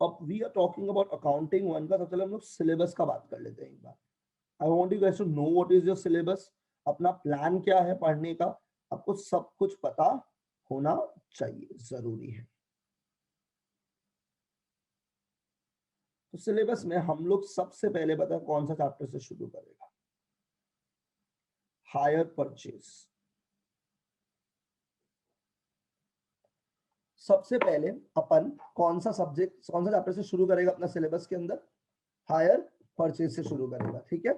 अब we are talking about accounting 1 का, सबसे पहले हम लोग सिलेबस का बात कर लेते हैं एक बार। I want you guys to know what is your syllabus. अपना प्लान क्या है पढ़ने का, आपको सब कुछ पता होना चाहिए, जरूरी है। तो सिलेबस में हम लोग सबसे पहले पता है कौन सा चैप्टर से शुरू करेगा, हायर परचेज। सबसे पहले अपन कौन सा सब्जेक्ट, कौन सा चैप्टर से शुरू करेगा अपना सिलेबस के अंदर, हायर परचेज से शुरू करेगा, ठीक है।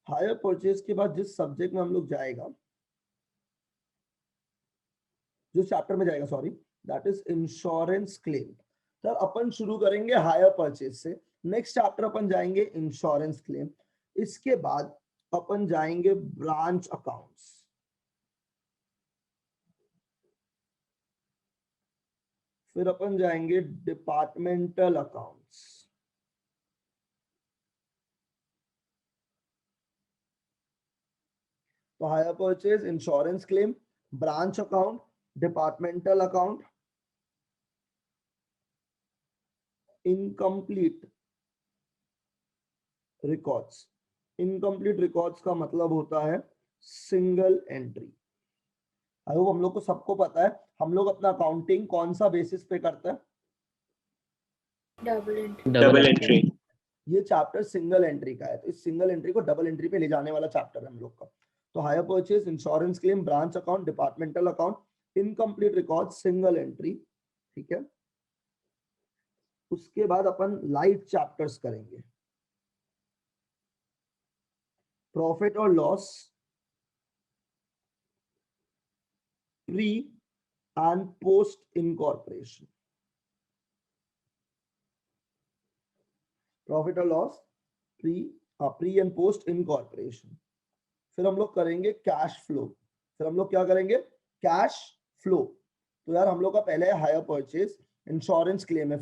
हायर परचेज के बाद जिस सब्जेक्ट में हम लोग जाएगा, जिस चैप्टर में जाएगा, sorry, that is insurance claim. तो अपन शुरू करेंगे हायर परचेज से, नेक्स्ट चैप्टर अपन जाएंगे इंश्योरेंस क्लेम, इसके बाद अपन जाएंगे ब्रांच अकाउंट्स, फिर अपन जाएंगे डिपार्टमेंटल अकाउंट्स, तो hire purchase, insurance claim, branch account, departmental account, incomplete records. Incomplete records का मतलब होता है सिंगल एंट्री। आई होप हम लोग को सबको पता है हम लोग अपना अकाउंटिंग कौन सा बेसिस पे करते हैं, डबल एंट्री। ये चैप्टर सिंगल एंट्री का है, तो इस सिंगल एंट्री को डबल एंट्री पे ले जाने वाला चैप्टर है हम लोग का। तो hire purchase, insurance claim, branch account, departmental account, incomplete record, single entry, ठीक है। उसके बाद अपन लाइट चैप्टर्स करेंगे, प्रॉफिट और loss, pre and post incorporation, profit और loss, pre and post incorporation. फिर हम लोग करेंगे कैश फ्लो, फिर हम लोग क्या करेंगे, कैश फ्लो। तो यार हम लोग का पहले है हायर परचेज, इंश्योरेंस क्लेम है,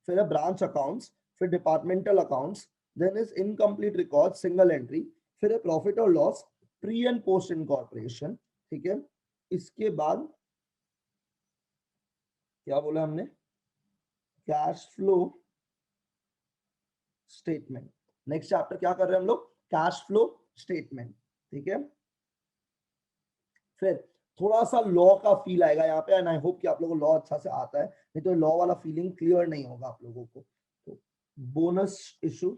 फिर है ब्रांच अकाउंट्स, फिर departmental accounts, then is incomplete record, single entry, फिर है प्रॉफिट और loss, pre and post incorporation, ठीक है। इसके बाद क्या बोला हमने, cash flow statement. Next chapter क्या कर रहे हैं हम लोग, कैश फ्लो स्टेटमेंट, ठीक है। फिर थोड़ा सा लॉ का फील आएगा यहाँ पे, एंड आई होप कि आप लोगों को लॉ अच्छा से आता है, नहीं तो लॉ वाला फीलिंग क्लियर नहीं होगा आप लोगों को। तो बोनस इशू,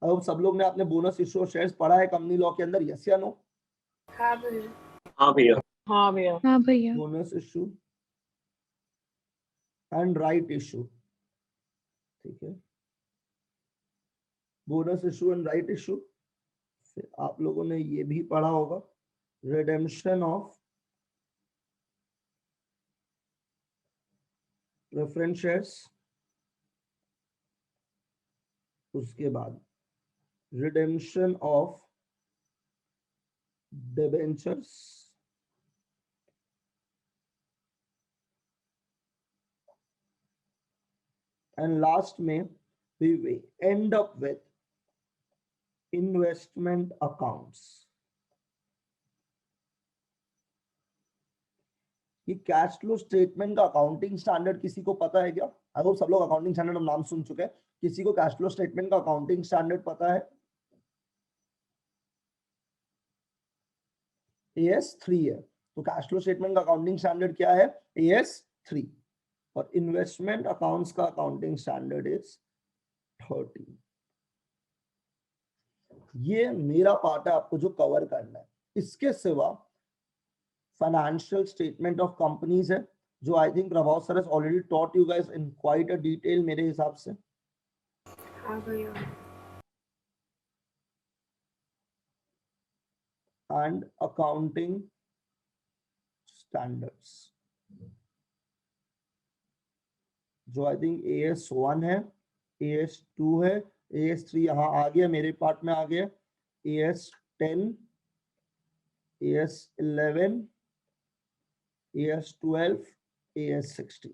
अब सब लोग ने आपने बोनस इशू और शेयर्स पढ़ा है कंपनी लॉ के अंदर, यस या नो? हाँ भैया, हाँ भैया, हाँ भैया, हाँ भैया। Bonus issue and right issue, ठीक है। Bonus issue and right issue. फिर आप लोगों ने ये भी पढ़ा होगा, रिडेम्पशन ऑफ प्रेफरेंस शेयर्स। उसके बाद redemption of debentures, and last में we end up with investment accounts. ये कैश फ्लो स्टेटमेंट का अकाउंटिंग स्टैंडर्ड किसी को पता है क्या? आई होप सब लोग अकाउंटिंग स्टैंडर्ड का नाम सुन चुके हैं। किसी को कैश फ्लो स्टेटमेंट का अकाउंटिंग स्टैंडर्ड पता है? AS3 है। तो कैश फ्लो स्टेटमेंट का अकाउंटिंग स्टैंडर्ड क्या है? AS3। और इन्वेस्टमेंट अकाउंट्स का अकाउंटिंग स्टैंडर्ड इज 13। ये मेरा पार्ट है आपको जो कवर करना है। इसके सिवा फाइनेंशियल स्टेटमेंट ऑफ कंपनीज है, जो आई थिंक प्रभाव sir has already taught you guys in quite a detail मेरे हिसाब से। हाँ भैया, एंड अकाउंटिंग स्टैंडर्ड्स, जो आई थिंक AS1 है, AS2 है, AS3 यहाँ आ गया, मेरे पार्ट में आ गया, AS10, AS11, AS12, AS16।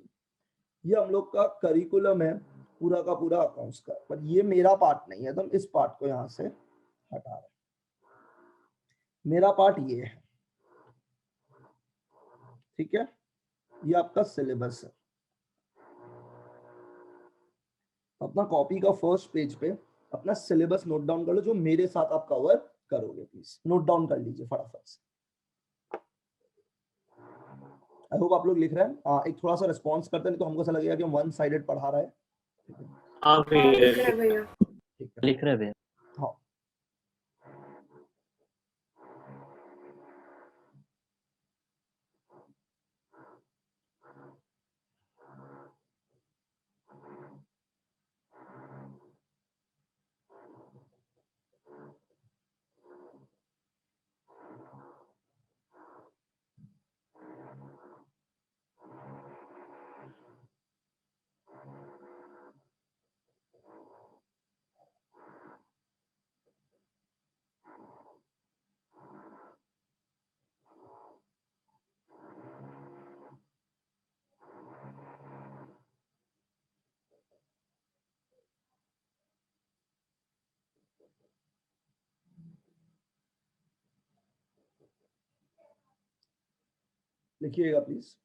ये हम लोग का करिकुलम है पूरा का पूरा अकाउंट्स का, पर ये मेरा पार्ट नहीं है, तो हम इस पार्ट को यहाँ से हटा रहे हैं। मेरा पार्ट ये है, ठीक है। ये आपका सिलेबस है। अपना कॉपी का फर्स्ट पेज पे अपना सिलेबस नोट डाउन कर लो, जो मेरे साथ आप कवर करोगे। प्लीज नोट डाउन कर लीजिए फटाफट से। आई होप आप लोग लिख रहे हैं। एक थोड़ा सा रिस्पॉन्स करते हैं, तो हमको ऐसा लगेगा कि हम वन साइडेड पढ़ा रहे हैं। हाँ भैया। ठीक है, लिख रहे भैया। हाँ लिखिएगा प्लीज।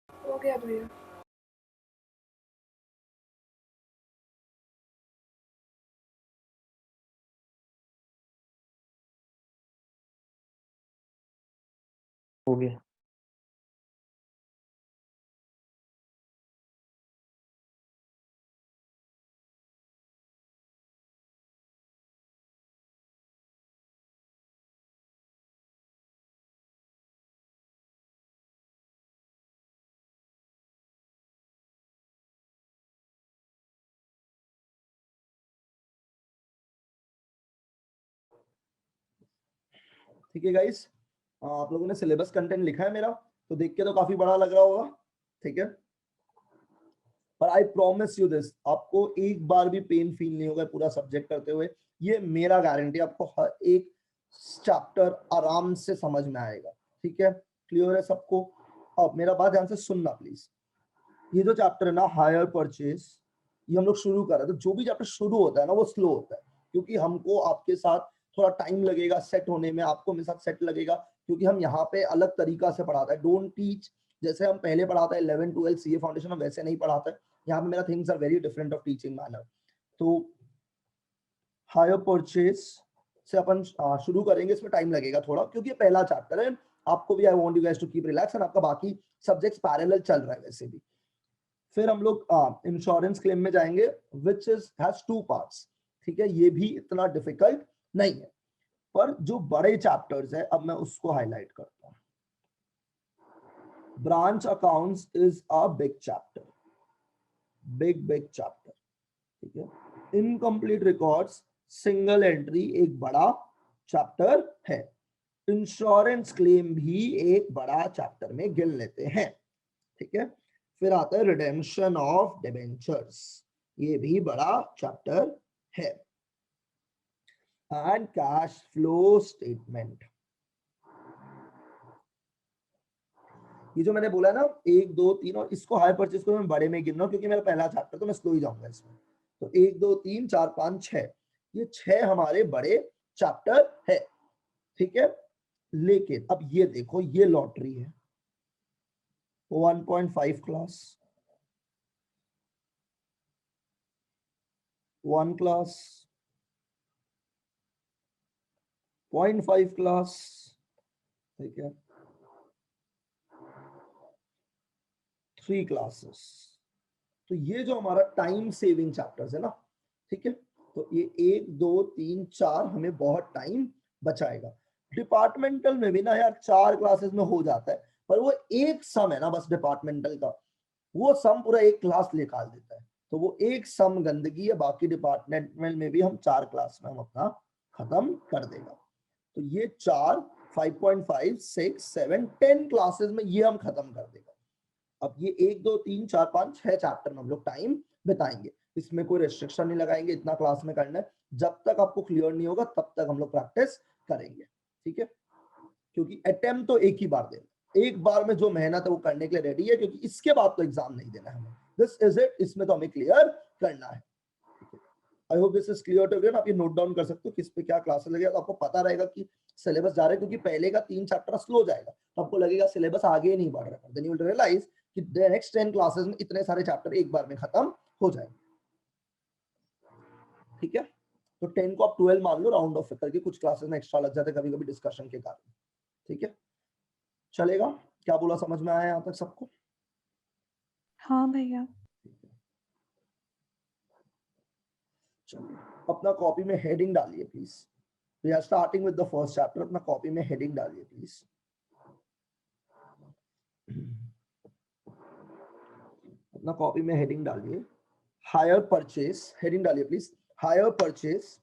हो गया भैया। हो गया। ठीक है गाइस, आप लोगों ने सिलेबस कंटेंट लिखा है मेरा, तो देख के तो काफी बड़ा लग रहा होगा। ठीक है, पर आई प्रॉमिस यू दिस, आपको एक बार भी पेन फील नहीं होगा पूरा सब्जेक्ट करते हुए। ये मेरा गारंटी, आपको हर एक चैप्टर आराम से समझ में आएगा। ठीक है, क्लियर है सबको? अब मेरा बात ध्यान से सुनना प्लीज। ये जो चैप्टर है ना, हायर परचेज, ये हम लोग शुरू कर रहे हैं। तो जो भी चैप्टर शुरू होता है ना, वो स्लो होता है, क्योंकि हमको आपके साथ थोड़ा टाइम लगेगा सेट होने में, आपको मेरे साथ सेट लगेगा, क्योंकि हम यहाँ पे अलग तरीका से पढ़ाते हैं। डोंट टीच जैसे हम पहले पढ़ाते हैं 11 12 सीए फाउंडेशन, हम वैसे नहीं पढ़ाते। यहाँ पे मेरा things are very different of teaching manner. तो हायर परचेज से अपन शुरू करेंगे, इसमें टाइम लगेगा थोड़ा, क्योंकि ये पहला चैप्टर है। आपको भी I want you guys to keep relax, and आपका बाकी सब्जेक्ट्स पैरेलल चल रहा है वैसे भी। फिर हम लोग इंश्योरेंस क्लेम में जाएंगे, विच इज हैज 2 पार्ट्स। ठीक है, ये भी इतना डिफिकल्ट नहीं है, पर जो बड़े चैप्टर्स है, अब मैं उसको हाईलाइट करता हूं। Branch accounts is a big chapter, big chapter. ठीक है, इनकम्प्लीट रिकॉर्ड्स सिंगल एंट्री एक बड़ा चैप्टर है। इंश्योरेंस क्लेम भी एक बड़ा चैप्टर में गिन लेते हैं। ठीक है, फिर आता है रिडेम्पशन ऑफ डिबेंचर्स, ये भी बड़ा चैप्टर है। एंड कैश फ्लो स्टेटमेंट, ये जो मैंने बोला ना 1 2 3, और इसको हायर परचेज को मैं बड़े में गिन रहा हूं, क्योंकि मेरा पहला चैप्टर, तो मैं स्लो ही जाऊंगा इसमें। तो 1 2 3 4 5 6, ये 6 हमारे बड़े चैप्टर है। ठीक है, लेकिन अब ये देखो, ये लॉटरी है 1.5 क्लास, 1 क्लास, 0.5 क्लास, ठीक है, 3 क्लासेस। तो ये जो हमारा टाइम सेविंग चैप्टर्स है ना, ठीक है, तो ये 1 2 3 4 हमें बहुत टाइम बचाएगा। डिपार्टमेंटल में भी ना यार 4 क्लासेस में हो जाता है, पर वो एक सम है ना बस डिपार्टमेंटल का, वो सम पूरा एक क्लास निकाल देता है, तो वो एक सम गंदगी है। बाकी डिपार्टमेंट में भी हम 4 क्लास में हम अपना खत्म कर देगा। तो ये 4 5.5 6 7 10 क्लासेस में ये हम खत्म कर देगा। अब ये 1 2 3 4 5 6 चैप्टर में हम लोग टाइम बिताएंगे, इसमें कोई रेस्ट्रिक्शन नहीं लगाएंगे, इतना क्लास में करना है। जब तक आपको क्लियर नहीं होगा तब तक हम लोग प्रैक्टिस करेंगे, ठीक है, क्योंकि अटेम्प्ट तो एक ही बार देना, एक बार में जो मेहनत है वो करने के लिए रेडी है, क्योंकि इसके बाद तो एग्जाम नहीं देना है हमें। दिस इज इट, इसमें तो हमें क्लियर करना है। I hope this is clear to everyone. आप ये नोट डाउन कर सकते हो किस पे क्या क्लासेस लगेगा, तो आपको पता रहेगा कि सिलेबस जा रहा है, क्योंकि पहले का 3 चैप्टर स्लो जाएगा तो आपको लगेगा सिलेबस आगे ही नहीं बढ़ रहा है, देन यू विल रियलाइज कि द नेक्स्ट 10 क्लासेस में इतने सारे चैप्टर एक बार में खत्म हो जाएंगे, ठीक है। तो 10 को आप 12 मान लो, राउंड ऑफ करके, कुछ क्लासेस में एक्स्ट्रा लग जाते हैं कभी कभी डिस्कशन के कारण, ठीक है, चलेगा। क्या बोला, समझ में आया यहाँ तक सबको? हाँ भैया। चलिए अपना कॉपी में हेडिंग डालिए please. We are starting with the first chapter. अपना कॉपी में हेडिंग डालिए प्लीज। अपना कॉपी में हेडिंग डालिए, हायर परचेज, हेडिंग डालिए please, hire purchase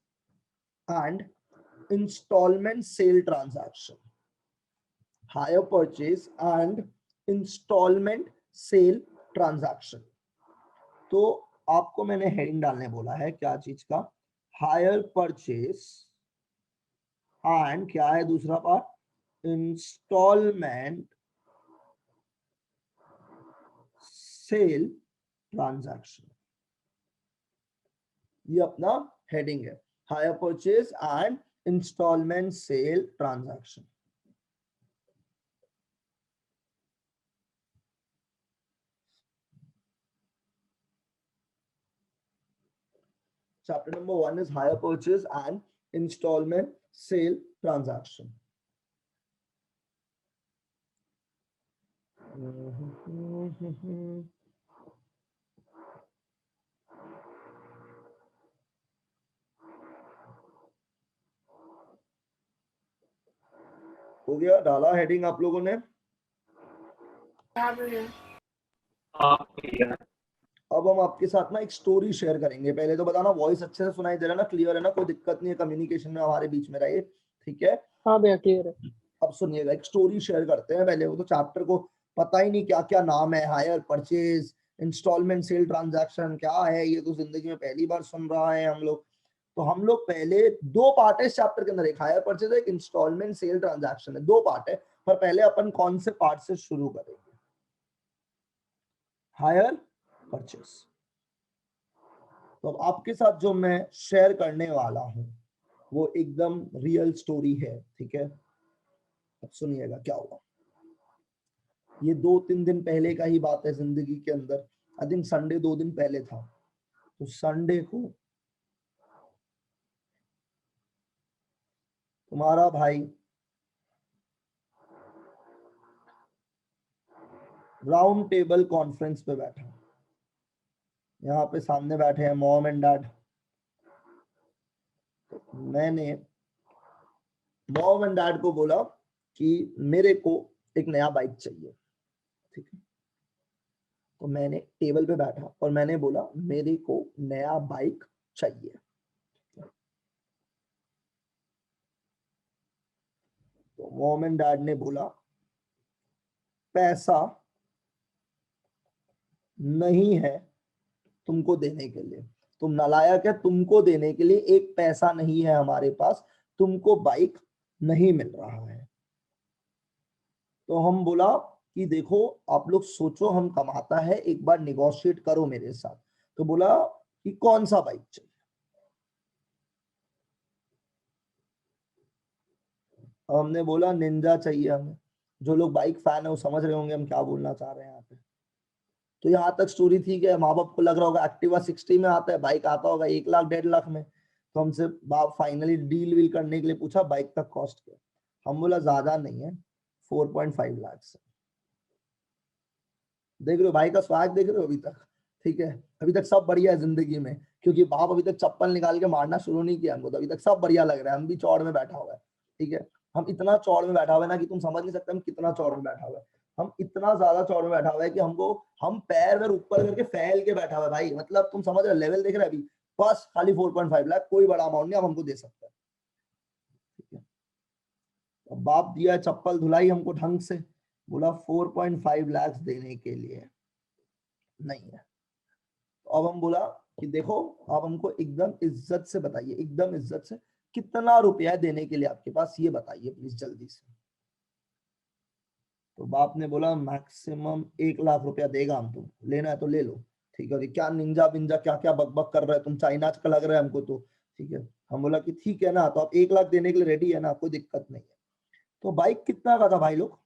and installment sale transaction, hire purchase and installment sale transaction. तो आपको मैंने हेडिंग डालने बोला है, क्या चीज का? हायर परचेज एंड क्या है दूसरा पार्ट? Instalment sale transaction. ये अपना हेडिंग है, hire purchase and installment sale transaction. Chapter number 1 is hire purchase and installment sale transaction. हो गया, डाला हेडिंग आप लोगों ने? अब हम आपके साथ ना एक स्टोरी शेयर करेंगे। पहले तो बताना वॉइस अच्छे से सुनाई दे रहा है ना, क्लियर है ना, कोई दिक्कत नहीं है कम्युनिकेशन में हमारे बीच में रहे, ठीक है? हाँ भैया क्लियर है। अब सुनिएगा, एक स्टोरी शेयर करते हैं। पहले वो तो चैप्टर को पता ही नहीं क्या क्या नाम है, hire purchase, installment sale transaction क्या है, ये तो जिंदगी में पहली बार सुन रहा है हम लोग। तो हम लोग पहले 2 पार्ट है इस चैप्टर के अंदर, एक हायर परचेज है, एक इंस्टॉलमेंट सेल ट्रांजैक्शन है, 2 पार्ट है। पर पहले अपन कौन से पार्ट से शुरू करेंगे? Hire purchase. तो अब आपके साथ जो मैं शेयर करने वाला हूं वो एकदम रियल स्टोरी है, ठीक है? अब सुनिएगा क्या हुआ। ये 2-3 दिन पहले का ही बात है जिंदगी के अंदर। आई थिंक संडे 2 दिन पहले था। तो संडे को तुम्हारा भाई राउंड टेबल कॉन्फ्रेंस पे बैठा, यहाँ पे सामने बैठे हैं मॉम एंड डैड। मैंने मॉम एंड डैड को बोला कि मेरे को एक नया बाइक चाहिए, ठीक है? तो मैंने टेबल पे बैठा और मैंने बोला मेरे को नया बाइक चाहिए। तो मॉम एंड डैड ने बोला पैसा नहीं है तुमको देने के लिए, तुम नालायक है, तुमको देने के लिए एक पैसा नहीं है हमारे पास, तुमको बाइक नहीं मिल रहा है। तो हम बोला कि देखो आप लोग सोचो, हम कमाता है, एक बार निगोशिएट करो मेरे साथ। तो बोला कि कौन सा बाइक चाहिए? हमने बोला निंजा चाहिए हमें। जो लोग बाइक फैन है वो समझ रहे होंगे हम क्या बोलना चाह रहे हैं यहाँ पे। तो यहाँ तक स्टोरी थी कि माँ बाप को लग रहा होगा एक्टिवा 60 में आता है, बाइक आता होगा 1 लाख 1.5 लाख में। तो हमसे बाप फाइनली डील वील करने के लिए पूछा बाइक का कॉस्ट क्या, हम बोला ज्यादा नहीं है 4.5 लाख से। देख रहे हो भाई का स्वाग, देख रहे हो अभी तक, ठीक है, अभी तक सब बढ़िया है जिंदगी में, क्योंकि बाप अभी तक चप्पल निकाल के मारना शुरू नहीं किया हमको, तो अभी तक सब बढ़िया लग रहा है, हम भी चौड़ में बैठा हुआ है, ठीक है, हम इतना चौड़ में बैठा हुआ है ना कि तुम समझ नहीं सकते हम कितना चौड़ में बैठा हुआ है, हम इतना ज्यादा चौड़ में बैठा हुआ है कि हमको, हम पैर वैर ऊपर करके फैल के बैठा हुआ है भाई, मतलब तुम समझ रहे लेवल देख रहे अभी, बस खाली 4.5 लाख, कोई बड़ा अमाउंट नहीं, आप हमको दे सकते हैं, ठीक है। अब बाप दिया चप्पल धुलाई हमको ढंग से, बोला 4.5 लाख देने के लिए नहीं है। तो अब हम बोला कि देखो आप हमको एकदम इज्जत से बताइए, एकदम इज्जत से कितना रुपया देने के लिए आपके पास, ये बताइए प्लीज जल्दी से। तो बाप ने बोला मैक्सिमम 1 लाख रुपया देगा हम, तुम लेना है तो ले लो, ठीक है, क्या निंजा बिंजा क्या क्या बकबक कर रहे हो तुम, चाइना का लग रहा है हमको तो, ठीक है। हम बोला कि ठीक है ना, तो आप 1 लाख देने के लिए रेडी है ना, कोई दिक्कत नहीं है। तो बाइक कितना का था भाई लोग?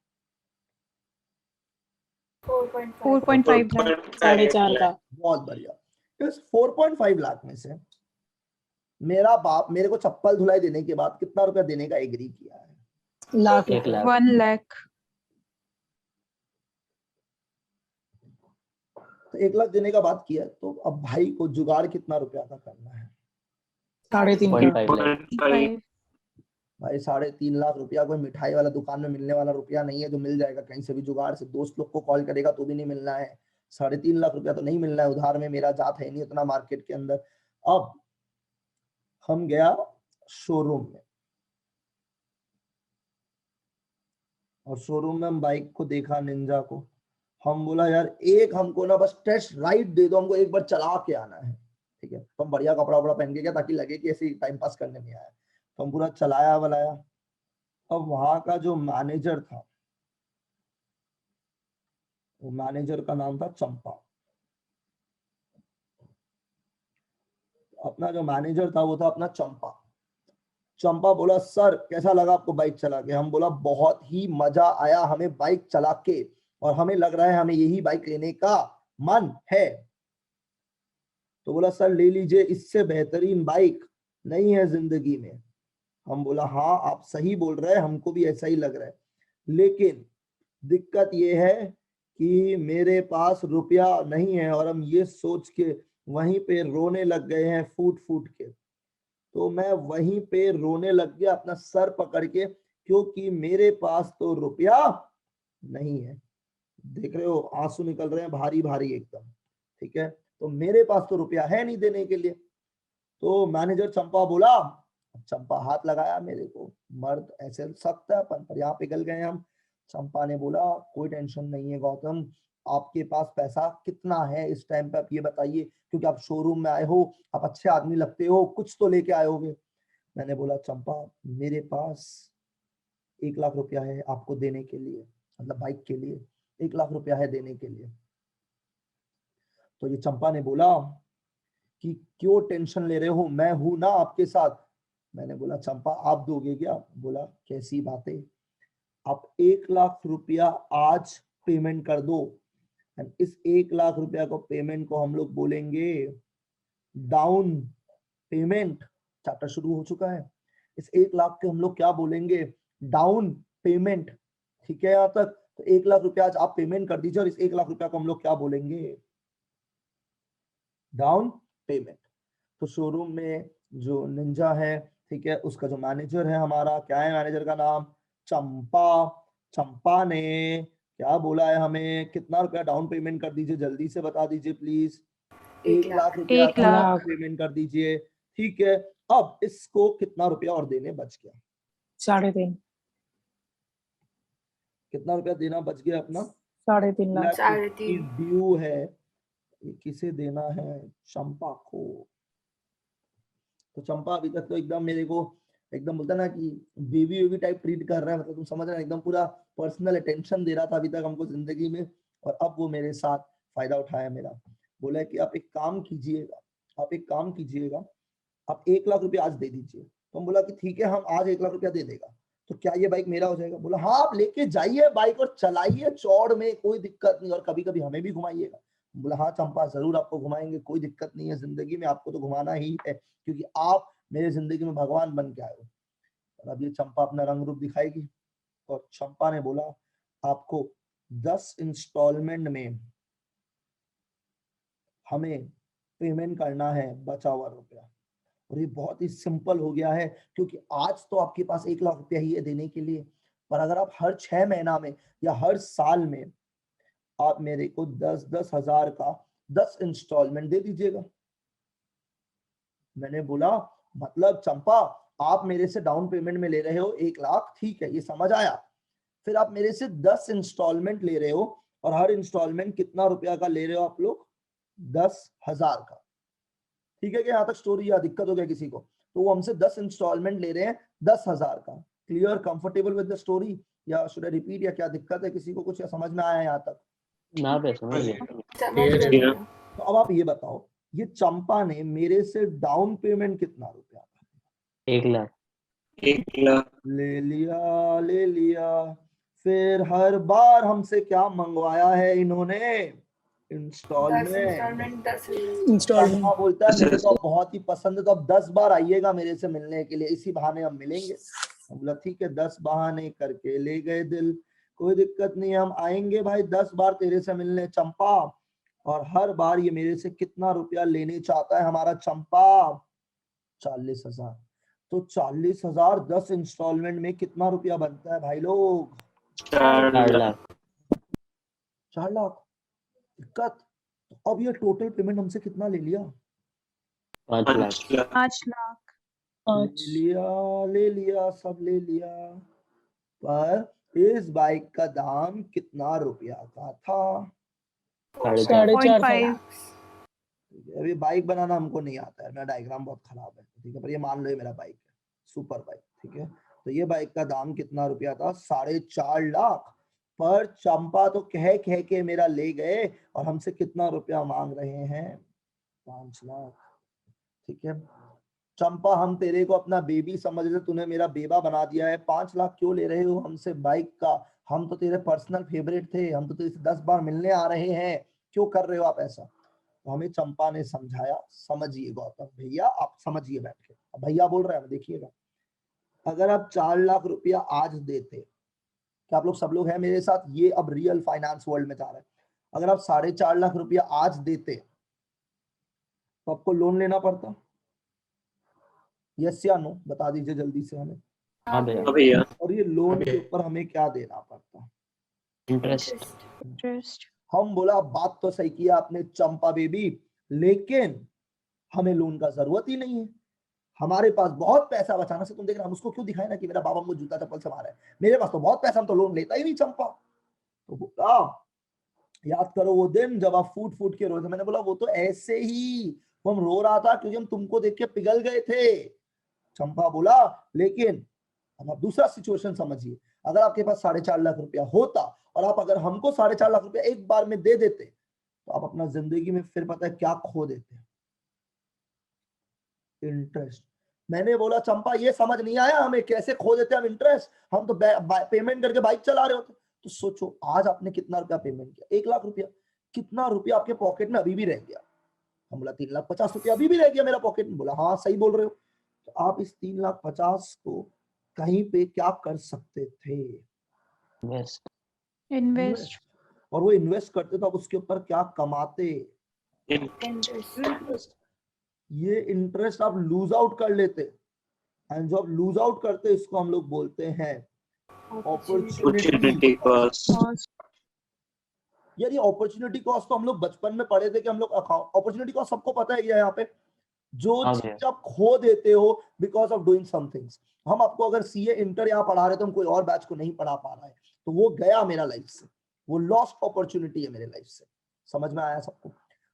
4.5 लाख, 4.5 का। बहुत बढ़िया। इस 4.5 लाख में से मेरा बाप मेरे को चप्पल धुलाई देने के बाद कितना रुपया देने का एग्री किया है? लाख 1 लाख। 1 लाख। तो 1 लाख देने का बात किया, तो अब भाई को जुगाड़ कितना रुपया का करना है? 3.5 5 लाख। भाई 3.5 लाख रुपया कोई मिठाई वाला दुकान में मिलने वाला रुपया नहीं है जो मिल जाएगा कहीं से भी जुगाड़ से, दोस्त लोग को कॉल करेगा तो भी नहीं मिलना है, 3.5 लाख रुपया तो नहीं मिलना है उधार में, मेरा जात है नहीं उतना मार्केट के अंदर। अब हम गया शोरूम में, और शोरूम में हम बाइक को देखा निंजा को, हम बोला यार एक हमको ना बस टेस्ट राइड दे दो, हमको एक बार चला के आना है, ठीक है। तो हम बढ़िया कपड़ा वपड़ा पहन के गया ताकि लगे कि ऐसे टाइम पास करने में आया, तो हम पूरा चलाया वलाया। अब वहां का जो मैनेजर था, वो मैनेजर का नाम था चंपा, अपना जो मैनेजर था वो था अपना चंपा। चंपा बोला सर कैसा लगा आपको बाइक चला के? हम बोला बहुत ही मजा आया हमें बाइक चला के, और हमें लग रहा है हमें यही बाइक लेने का मन है। तो बोला सर ले लीजिए, इससे बेहतरीन बाइक नहीं है जिंदगी में। हम बोला हाँ आप सही बोल रहे हैं, हमको भी ऐसा ही लग रहा है, लेकिन दिक्कत ये है कि मेरे पास रुपया नहीं है, और हम ये सोच के वहीं पे रोने लग गए हैं फूट फूट के। तो मैं वहीं पे रोने लग गया अपना सर पकड़ के, क्योंकि मेरे पास तो रुपया नहीं है। देख रहे हो आंसू निकल रहे हैं भारी भारी एकदम, ठीक है। तो मेरे पास तो रुपया है नहीं देने के लिए। तो मैनेजर चंपा बोला, चंपा हाथ लगाया मेरे को, मर्द ऐसे सख्त है अपन पर, यहाँ पिघल गए हम। चंपा ने बोला कोई टेंशन नहीं है गौतम, आपके पास पैसा कितना है इस टाइम पे आप ये बताइए, क्योंकि आप शोरूम में आए हो, आप अच्छे आदमी लगते हो, कुछ तो लेके आए होगे। मैंने बोला चंपा मेरे पास 1 लाख रुपया है आपको देने के लिए, मतलब बाइक के लिए 1 लाख रुपया है देने के लिए। तो ये चंपा ने बोला कि क्यों टेंशन ले रहे हो, मैं हूं ना आपके साथ। मैंने बोला चंपा आप दोगे क्या? बोला कैसी बातें, आप 1 लाख रुपया आज पेमेंट कर दो, इस 1 लाख रुपया को पेमेंट को हम लोग बोलेंगे डाउन पेमेंट। चैप्टर शुरू हो चुका है, इस 1 लाख के हम लोग क्या बोलेंगे? डाउन पेमेंट, ठीक है यहाँ तक। तो 1 लाख रुपया आज आप पेमेंट कर दीजिए, और इस 1 लाख रुपया को हम लोग क्या बोलेंगे? Down payment. तो शोरूम में जो निंजा है, ठीक है, उसका जो मैनेजर है हमारा, क्या है मैनेजर का नाम? चंपा। चंपा ने क्या बोला है हमें, कितना रुपया डाउन पेमेंट कर दीजिए, जल्दी से बता दीजिए प्लीज। 1 लाख रुपया 1 लाख पेमेंट कर दीजिए, ठीक है। अब इसको कितना रुपया और देने बच गया? 3.5। कितना रुपया देना बच गया अपना? 3.5 लाख। 3.5 ड्यू है, ये किसे देना है? चंपा को। तो चंपा अभी तक तो एकदम मेरे को एकदम बोलता ना कि बेबी बेबी टाइप ट्रीट कर रहा है, मतलब तुम समझ रहे हो, एकदम पूरा पर्सनल अटेंशन दे रहा था अभी तक हमको जिंदगी में, और अब वो मेरे साथ फायदा उठाया मेरा। बोला कि आप एक काम कीजिएगा, आप एक काम कीजिएगा, आप 1 लाख रुपया आज दे दीजिए। तो हम बोला कि ठीक है हम आज 1 लाख रुपया दे देगा, तो क्या ये बाइक मेरा हो जाएगा? बोला हाँ आप लेके जाइए बाइक और चलाइए चौड़ में, कोई दिक्कत नहीं, और कभी कभी हमें भी घुमाइएगा। बोला हाँ चंपा जरूर आपको घुमाएंगे, कोई दिक्कत नहीं है, जिंदगी में आपको तो घुमाना ही है, क्योंकि आप मेरी जिंदगी में भगवान बन के आए हो। और अब ये चंपा अपना रंग रूप दिखाएगी और चंपा ने बोला आपको 10 इंस्टॉलमेंट में हमें पेमेंट करना है बचा हुआ रुपया। और ये बहुत ही सिंपल हो गया है क्योंकि आज तो आपके पास 1 लाख रुपया ही है देने के लिए, पर अगर आप हर 6 महीना में या हर साल में आप मेरे को 10-10 हजार का 10 इंस्टॉलमेंट दे दीजिएगा। मैंने बोला मतलब चंपा आप मेरे से डाउन पेमेंट में ले रहे हो 1 लाख, ठीक है ये समझ आया, फिर आप मेरे से 10 इंस्टॉलमेंट ले रहे हो और हर इंस्टॉलमेंट कितना रुपया का ले रहे हो आप लोग? 10,000 का। ठीक है क्या यहाँ तक स्टोरी? या दिक्कत हो गया किसी को? तो वो हमसे 10 इंस्टॉलमेंट ले रहे हैं 10,000 का। Clear, comfortable with the story या शुड आई रिपीट या क्या दिक्कत है किसी को? कुछ या समझ में आया यहाँ तक? ना बे समझ गया। तो अब आप ये बताओ ये चंपा ने मेरे से डाउन पेमेंट कितना रुपया? 1 लाख। 1 लाख। ले लिया। फिर हर बार हमसे क्या मंगवाया है इन्होंने? इंस्टॉलमेंट। चंपा बोलता है मेरे को बहुत ही पसंद है तो अब 10 बार आइएगा मेरे से मिलने के लिए, इसी बहाने हम मिलेंगे। बोला ठीक है, 10 बहाने करके ले गए दिल, कोई दिक्कत नहीं है हम आएंगे भाई 10 बार तेरे से मिलने चंपा। और हर बार ये मेरे से कितना रुपया लेने चाहता है हमारा चंपा? 40,000। तो 40,000 10 इंस्टॉलमेंट में कितना रुपया बनता है भाई लोग? 4 लाख। 4 लाख। दिक्कत। तो अब ये टोटल पेमेंट हमसे कितना ले लिया? 5 लाख। 5 लाख। ले लिया सब ले लिया। पर इस बाइक का दाम कितना रुपया का था? 4.5। अभी बाइक बनाना हमको नहीं आता है, मेरा डायग्राम बहुत खराब है, ठीक है, पर ये मान लो ये मेरा बाइक है, सुपर बाइक, ठीक है। तो ये बाइक का दाम कितना रुपया था? 4.5 लाख। पर चंपा तो कह के मेरा ले गए और हमसे कितना रुपया मांग रहे हैं? 5 लाख। ठीक है चंपा हम तेरे को अपना बेबी समझ रहे, तूने मेरा बेबा बना दिया है, 5 लाख क्यों ले रहे हो हमसे बाइक का? हम तो तेरे पर्सनल फेवरेट थे, हम तो तेरे से 10 बार मिलने आ रहे हैं, क्यों कर रहे हो आप ऐसा? तो हमें चंपा ने समझाया, समझिए गौतम भैया आप समझिए बैठ के। अब भैया बोल रहे हैं देखिएगा, अगर आप 4 लाख रुपया आज देते, क्या आप लोग सब लोग हैं मेरे साथ? ये अब रियल फाइनेंस वर्ल्ड में जा रहा है। अगर आप 4.5 लाख रुपया आज देते तो आपको लोन लेना पड़ता? यस या नो बता दीजिए जल्दी से हमें। हाँ भैया। और ये लोन के ऊपर हमें क्या देना पड़ता? इंटरेस्ट। हम बोला बात तो सही किया आपने चंपा बेबी, लेकिन हमें लोन का जरूरत ही नहीं है, हमारे पास बहुत पैसा बचाना से तुम देख रहे हम उसको क्यों दिखाए ना कि मेरा बाबा मुझे जूता चप्पल से मारा है, मेरे पास तो बहुत पैसा, हम तो लोन लेता ही नहीं चंपा। तो बोला याद करो वो दिन जब आप फूट फूट के रो थे। मैंने बोला वो तो ऐसे ही वो हम रो रहा था क्योंकि हम तुमको देख के पिघल गए थे। चंपा बोला लेकिन अब आप दूसरा सिचुएशन समझिए, अगर आपके पास 4.5 लाख रुपया होता और आप अगर हमको 4.5 लाख रुपया एक बार में दे देते तो आप अपना जिंदगी में फिर पता है क्या खो देते? इंटरेस्ट। मैंने बोला चंपा ये समझ नहीं आया हमें, कैसे खो देते हम इंटरेस्ट? हम तो पेमेंट करके बाइक चला रहे होते। तो सोचो आज आपने कितना रुपया पेमेंट किया? 1 लाख रुपया। कितना रुपया आपके पॉकेट में अभी भी रह गया? हम बोला 3,50,000 रुपया अभी भी रह गया मेरा पॉकेट में। बोला हाँ सही बोल रहे हो। तो आप इस 3,50,000 को कहीं पे क्या कर सकते थे? इन्वेस्ट। और वो इन्वेस्ट करते तो आप उसके ऊपर क्या कमाते? इंटरेस्ट। ये इंटरेस्ट आप लूज आउट कर लेते, एंड जो आप लूज आउट करते इसको हम लोग बोलते हैं अपॉर्चुनिटी कॉस्ट। यार ये अपॉर्चुनिटी कॉस्ट तो हम लोग बचपन में पढ़े थे कि हम लोग अपॉर्चुनिटी कॉस्ट सबको पता है यहाँ पे, जो चीज आप खो देते हो बिकॉज ऑफ डूइंग समथिंग्स। हम आपको अगर सीए इंटर यहाँ पढ़ा रहे थे, हम कोई और बैच को नहीं पढ़ा पा रहा है, तो वो गया मेरा लाइफ से, वो लॉस्ट अपॉर्चुनिटी है मेरे लाइफ से। समझ में आया सबको?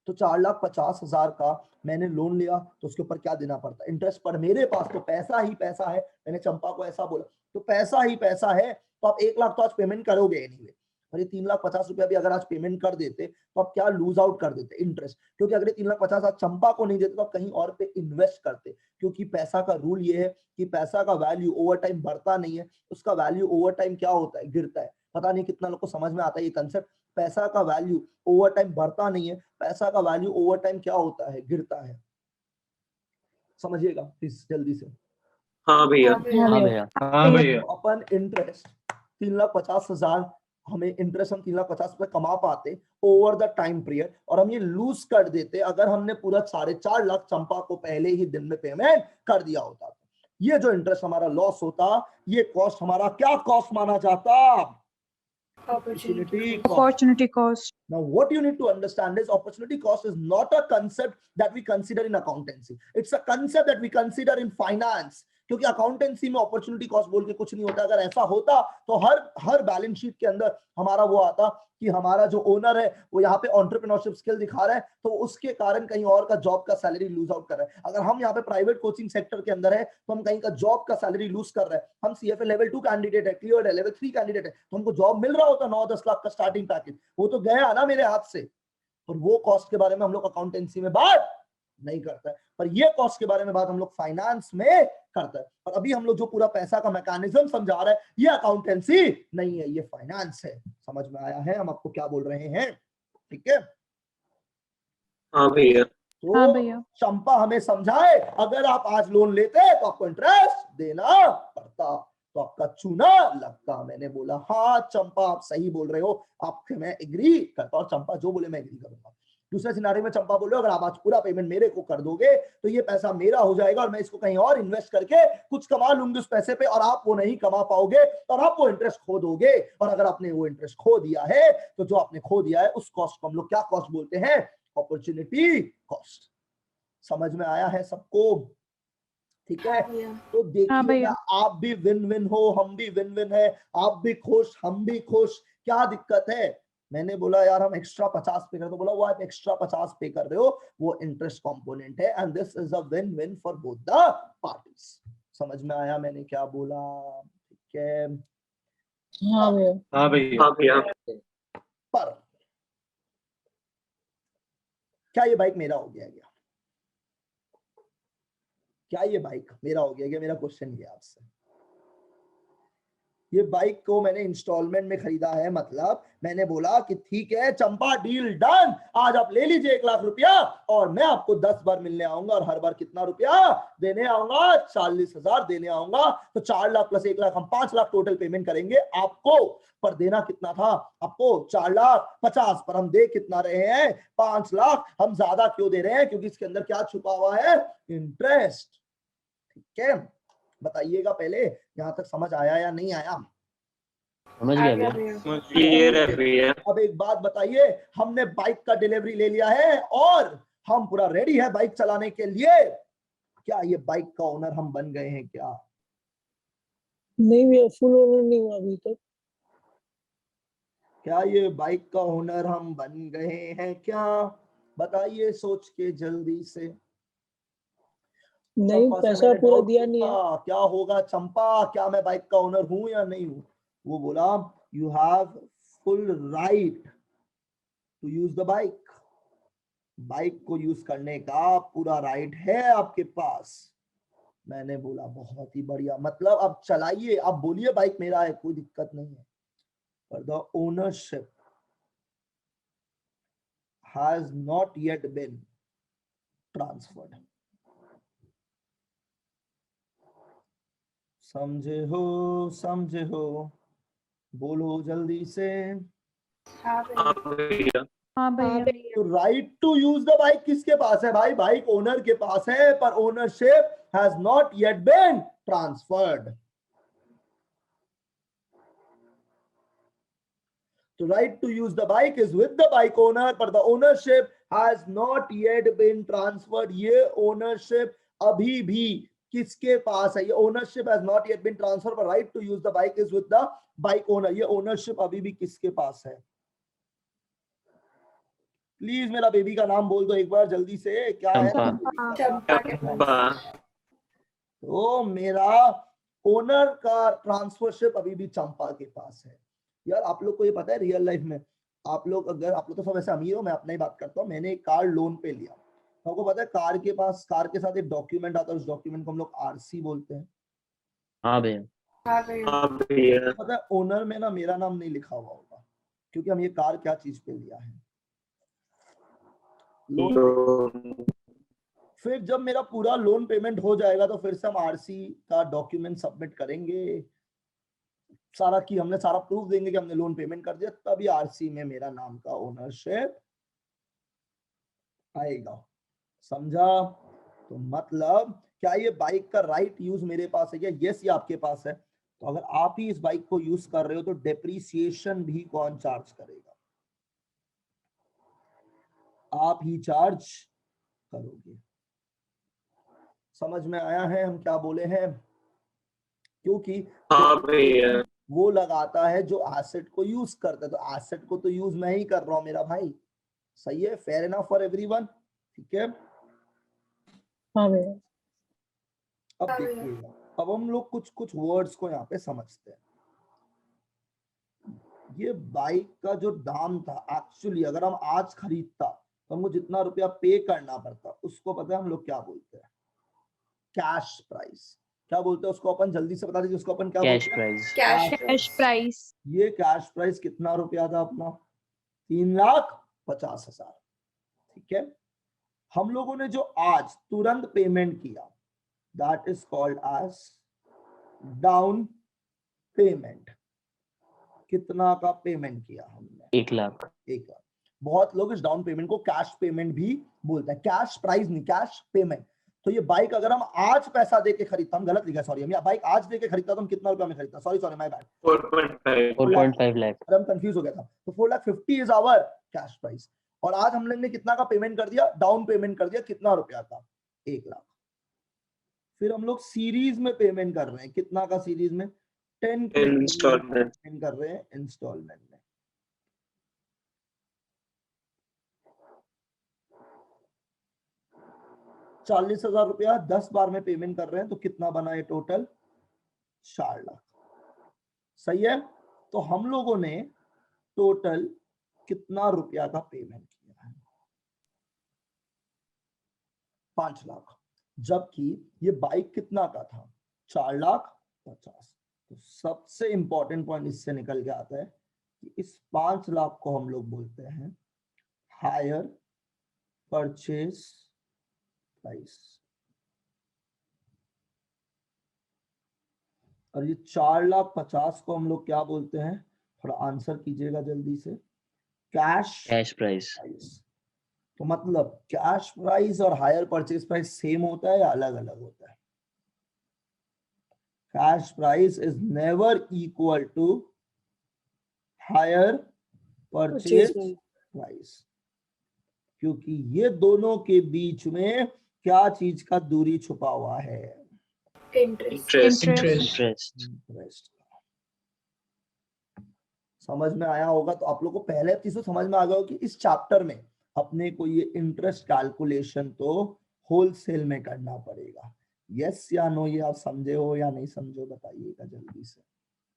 तो 4,50,000 का मैंने लोन लिया तो उसके ऊपर क्या देना पड़ता? इंटरेस्ट। पर मेरे पास तो पैसा ही पैसा है। मैंने चंपा को ऐसा बोला, तो पैसा ही पैसा है तो आप 1 लाख तो आज पेमेंट करोगे एनीवे, और ये 3,50,000 रुपया भी अगर आज पेमेंट कर देते तो आप क्या लूज आउट कर देते? इंटरेस्ट। क्योंकि अगर 3,50,000 आज चंपा को नहीं देते तो आप कहीं और पे इन्वेस्ट करते, क्योंकि पैसा का रूल ये है कि पैसा का वैल्यू ओवर टाइम बढ़ता नहीं है, उसका वैल्यू ओवर टाइम क्या होता है? गिरता है। पता नहीं कितना लोग को समझ में आता है ये कंसेप्ट। पैसा का वैल्यू ओवर टाइम बढ़ता नहीं है, पैसा का वैल्यू ओवर टाइम क्या होता है? गिरता है। समझिएगा प्लीज जल्दी से। हाँ भैया। हाँ भैया। हाँ भैया। अपन इंटरेस्ट 3,50,000 हमें इंटरेस्ट हम 3,50,000 कमा पाते ओवर द टाइम पीरियड, और हम ये लूज कर देते अगर हमने पूरा 4.5 लाख चंपा को पहले ही दिन में पेमेंट कर दिया होता। तो ये जो इंटरेस्ट हमारा लॉस होता, ये कॉस्ट हमारा क्या कॉस्ट माना जाता? Opportunity cost. Now what you need to understand is opportunity cost is not a concept that we consider in accountancy. It's a concept that we consider in finance. क्योंकि accountancy में opportunity cost बोल के कुछ नहीं होता। अगर ऐसा होता तो हर बैलेंस शीट के अंदर हमारा वो आता कि हमारा जो ओनर है वो यहाँ पे एंटरप्रेन्योरशिप स्किल दिखा रहा है, तो उसके कारण कहीं और का जॉब का सैलरी लूज आउट कर रहा है। अगर हम यहाँ पे प्राइवेट कोचिंग सेक्टर के अंदर है तो हम कहीं का जॉब का सैलरी लूज कर रहे हैं। हम सीएफए लेवल 2 कैंडिडेट है, क्लियर है, लेवल 3 कैंडिडेट है, तो हमको जॉब मिल रहा होता 9-10 लाख का स्टार्टिंग पैकेज, वो तो गया ना मेरे हाथ से। और वो कॉस्ट के बारे में हम लोग अकाउंटेंसी में बात नहीं करता है, पर ये कॉस्ट के बारे में बात हम लोग फाइनेंस में करता है। और अभी हम लोग जो पूरा पैसा का मैकेनिज्म समझा रहे हैं, ये अकाउंटेंसी नहीं है, ये फाइनेंस है। समझ में आया है हम आपको क्या बोल रहे हैं? ठीक है। हाँ भैया। तो हाँ भैया। चंपा हमें समझाए, अगर आप आज लोन लेते तो आपको इंटरेस्ट देना पड़ता, तो आपका चूना लगता। मैंने बोला हाँ चंपा आप सही बोल रहे हो, आपके मैं एग्री करता, और चंपा जो बोले मैं एग्री करूंगा। दूसरे सिनारियो में चंपा बोल रहे हो अगर आप आज पूरा पेमेंट मेरे को कर दोगे तो ये पैसा मेरा हो जाएगा और मैं इसको कहीं और इन्वेस्ट करके कुछ कमा लूंगी उस पैसे पे, और आप वो नहीं कमा पाओगे और आप वो इंटरेस्ट खो दोगे। और अगर आपने वो इंटरेस्ट खो दिया है तो जो आपने खो दिया है उस कॉस्ट को हम लोग क्या कॉस्ट बोलते हैं? Opportunity cost. समझ में आया है सबको? ठीक है। तो देखिए आप भी विन विन हो, हम भी विन विन है, आप भी खुश हम भी खुश, क्या दिक्कत है? मैंने बोला यार हम एक्स्ट्रा 50 पे कर, तो बोला वो आप एक्स्ट्रा 50 पे कर रहे हो, वो इंटरेस्ट कंपोनेंट है, and this is a win win for both the parties. समझ में आया मैंने क्या बोला? ठीक है। हाँ भैया। हाँ भैया। हाँ भैया। पर क्या ये बाइक मेरा हो गया क्या? क्या ये बाइक मेरा हो गया क्या? मेरा क्वेश्चन ये आपसे। ये बाइक को मैंने इंस्टॉलमेंट में खरीदा है, मतलब मैंने बोला कि ठीक है चंपा डील डन, आज आप ले लीजिए 1 लाख रुपया और मैं आपको 10 बार मिलने आऊंगा, और हर बार कितना रुपया देने आऊंगा? 40,000 देने आऊंगा। तो 4 लाख प्लस 1 लाख हम 5 लाख टोटल पेमेंट करेंगे आपको, पर देना कितना था आपको? 4,50,000, पर हम दे कितना रहे हैं? 5 लाख। हम ज्यादा क्यों दे रहे हैं? क्योंकि इसके अंदर क्या छुपा हुआ है? इंटरेस्ट। ठीक है, बताइएगा पहले यहां तक समझ आया या नहीं आया? समझ गया भैया। क्लियर है भैया। अब एक बात बताइए, हमने बाइक का डिलीवरी ले लिया है और हम पूरा रेडी है बाइक चलाने के लिए, क्या ये बाइक का ओनर हम बन गए हैं क्या? नहीं भैया, फुल ओनर नहीं हुआ अभी तक। क्या ये बाइक का ओनर हम बन गए हैं क्या? बताइए सोच के जल्दी से। नहीं, पैसा पूरा दिया नहीं है। क्या होगा चंपा, क्या मैं बाइक का ओनर हूं या नहीं हूं? वो बोला you have full right to use the bike, bike को यूज करने का पूरा राइट है आपके पास। मैंने बोला बहुत ही बढ़िया, मतलब अब चलाइए, आप बोलिए बाइक मेरा है, कोई दिक्कत नहीं है, पर the ownership has not yet been transferred. समझे हो, बोलो जल्दी से। हाँ भैया। हाँ भैया। तो right to use the bike किसके पास है भाई? बाइक ओनर के पास है, पर ownership has not yet been transferred. तो right to use the bike is with the bike owner, पर the ownership has not yet been transferred. ये ओनरशिप अभी भी किसके पास है? ये ownership has not yet been transferred, पर right to use the bike is with the bike owner. ये ओनरशिप अभी भी किसके पास है? प्लीज मेरा बेबी का नाम बोल दो एक बार जल्दी से, क्या है? तो मेरा ओनर का ट्रांसफरशिप अभी भी चंपा के पास है। यार आप लोग को ये पता है रियल लाइफ में आप लोग तो सब ऐसे अमीर हो, मैं अपना ही बात करता हूँ, मैंने एक कार लोन पे लिया, आपको पता है कार के साथ एक डॉक्यूमेंट आता है, उस डॉक्यूमेंट को हम लोग आरसी बोलते हैं। हाँ भैया। पता है ओनर में ना मेरा नाम नहीं लिखा हुआ होगा, क्योंकि हम ये कार क्या चीज पे लिया है? लोन। फिर जब मेरा पूरा लोन पेमेंट हो जाएगा तो फिर से हम आरसी का डॉक्यूमेंट सबमिट करेंगे, सारा की हमने सारा प्रूफ देंगे कि हमने लोन पेमेंट कर दिया, तभी आरसी में मेरा नाम का ओनरशिप आएगा। समझा? तो मतलब क्या ये बाइक का राइट यूज मेरे पास है क्या? यस, ये आपके पास है। तो अगर आप ही इस बाइक को यूज कर रहे हो तो डेप्रीसिएशन भी कौन चार्ज करेगा? आप ही चार्ज करोगे। समझ में आया है हम क्या बोले हैं? क्योंकि वो लगाता है जो एसेट को यूज करता है, तो एसेट को तो यूज मैं ही कर रहा हूं मेरा भाई। सही है? Fair enough for everyone? ठीक है। हाँ भैया। अब देखिएगा, अब हम लोग कुछ कुछ वर्ड्स को यहाँ पे समझते हैं। ये बाइक का जो दाम था, एक्चुअली अगर हम आज खरीदता तो हमको जितना रुपया पे करना पड़ता, उसको पता है हम लोग क्या बोलते हैं? Cash price. क्या बोलते हैं उसको? अपन जल्दी से बता दीजिए उसको अपन क्या कैश बोलते हैं? प्राइस। Cash price. ये कैश प्राइस कितना रुपया था अपना? 3,50,000। ठीक है। हम लोगों ने जो आज तुरंत पेमेंट किया, that is called as down payment. कितना का पेमेंट किया हमने? 1 लाख। 1 लाख। बहुत लोग इस डाउन पेमेंट को कैश पेमेंट भी बोलते हैं, कैश प्राइस नहीं, कैश पेमेंट। तो ये बाइक अगर हम आज पैसा देके खरीदता, हम गलत लिखा, सॉरी, हम बाइक आज देके खरीदता तो हम कितना रुपया में खरीदता? Sorry my bad, 4.5 lakh. अरे हम कंफ्यूज हो गया था। तो 4,50,000 इज आवर कैश प्राइस। और आज हम लोग ने कितना का पेमेंट कर दिया? डाउन पेमेंट कर दिया। कितना रुपया का? 1 लाख। फिर हम लोग सीरीज में पेमेंट कर रहे हैं। कितना का सीरीज में? 10 इंस्टॉलमेंट कर रहे हैं, इंस्टॉलमेंट में। ₹40,000 10 बार में पेमेंट कर रहे हैं, तो कितना बना ये टोटल? 4 लाख। सही है? तो हम लोगों ने टोटल कितना रुपया का पेमेंट किया है? 5 लाख। जबकि ये बाइक कितना का था? 4,50,000। तो सबसे इंपॉर्टेंट पॉइंट इससे निकल के आता है कि इस 5 लाख को हम लोग बोलते हैं हायर परचेज प्राइस। और ये 4,50,000 को हम लोग क्या बोलते हैं? थोड़ा आंसर कीजिएगा जल्दी से। Cash price. तो मतलब कैश प्राइस और हायर परचेज प्राइस सेम होता है या अलग अलग होता है? Cash price is never equal to hire purchase price, क्योंकि ये दोनों के बीच में क्या चीज का दूरी छुपा हुआ है? इंटरेस्ट। समझ में आया होगा? तो आप लोगों को पहले चीज तो समझ में आ गया हो कि इस चैप्टर में अपने को ये इंटरेस्ट कैलकुलेशन तो होलसेल में करना पड़ेगा। यस या नो? ये आप समझे हो या नहीं समझो? बताइएगा जल्दी से।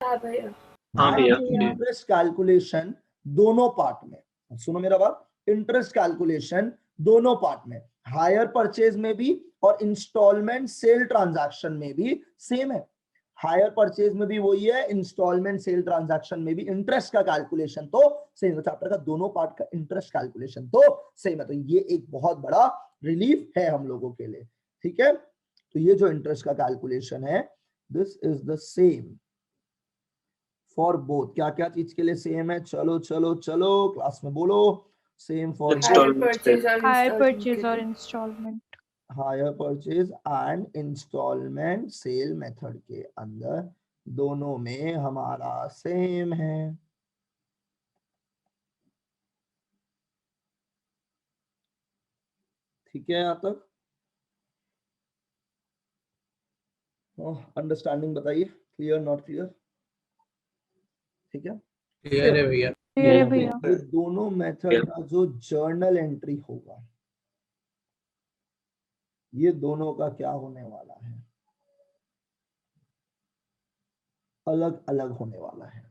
हाँ भैया। इंटरेस्ट कैलकुलेशन दोनों पार्ट में, सुनो मेरा बात, इंटरेस्ट कैलकुलेशन दोनों पार्ट में, हायर परचेज में भी और इंस्टॉलमेंट सेल ट्रांजैक्शन में भी सेम है। हायर परचेज में भी वही है, इंस्टॉलमेंट सेल ट्रांजैक्शन में भी इंटरेस्ट का कैलकुलेशन तो सेम है। चैप्टर का दोनों पार्ट का इंटरेस्ट कैलकुलेशन तो सेम है। तो ये एक बहुत बड़ा रिलीफ है हम लोगों के लिए। ठीक है? तो ये जो इंटरेस्ट का कैलकुलेशन है, this is the same for both. क्या क्या चीज के लिए सेम है? चलो चलो चलो क्लास में बोलो। सेम फॉर हायर परचेज और इंस्टॉलमेंट। Hire purchase and installment sale method के अंदर दोनों में हमारा सेम है। ठीक है? यहाँ तक अंडरस्टैंडिंग बताइए, क्लियर नॉट क्लियर? ठीक है? क्लियर है भैया। ये दोनों मेथड का जो जर्नल एंट्री होगा, ये दोनों का क्या होने वाला है? अलग अलग होने वाला है।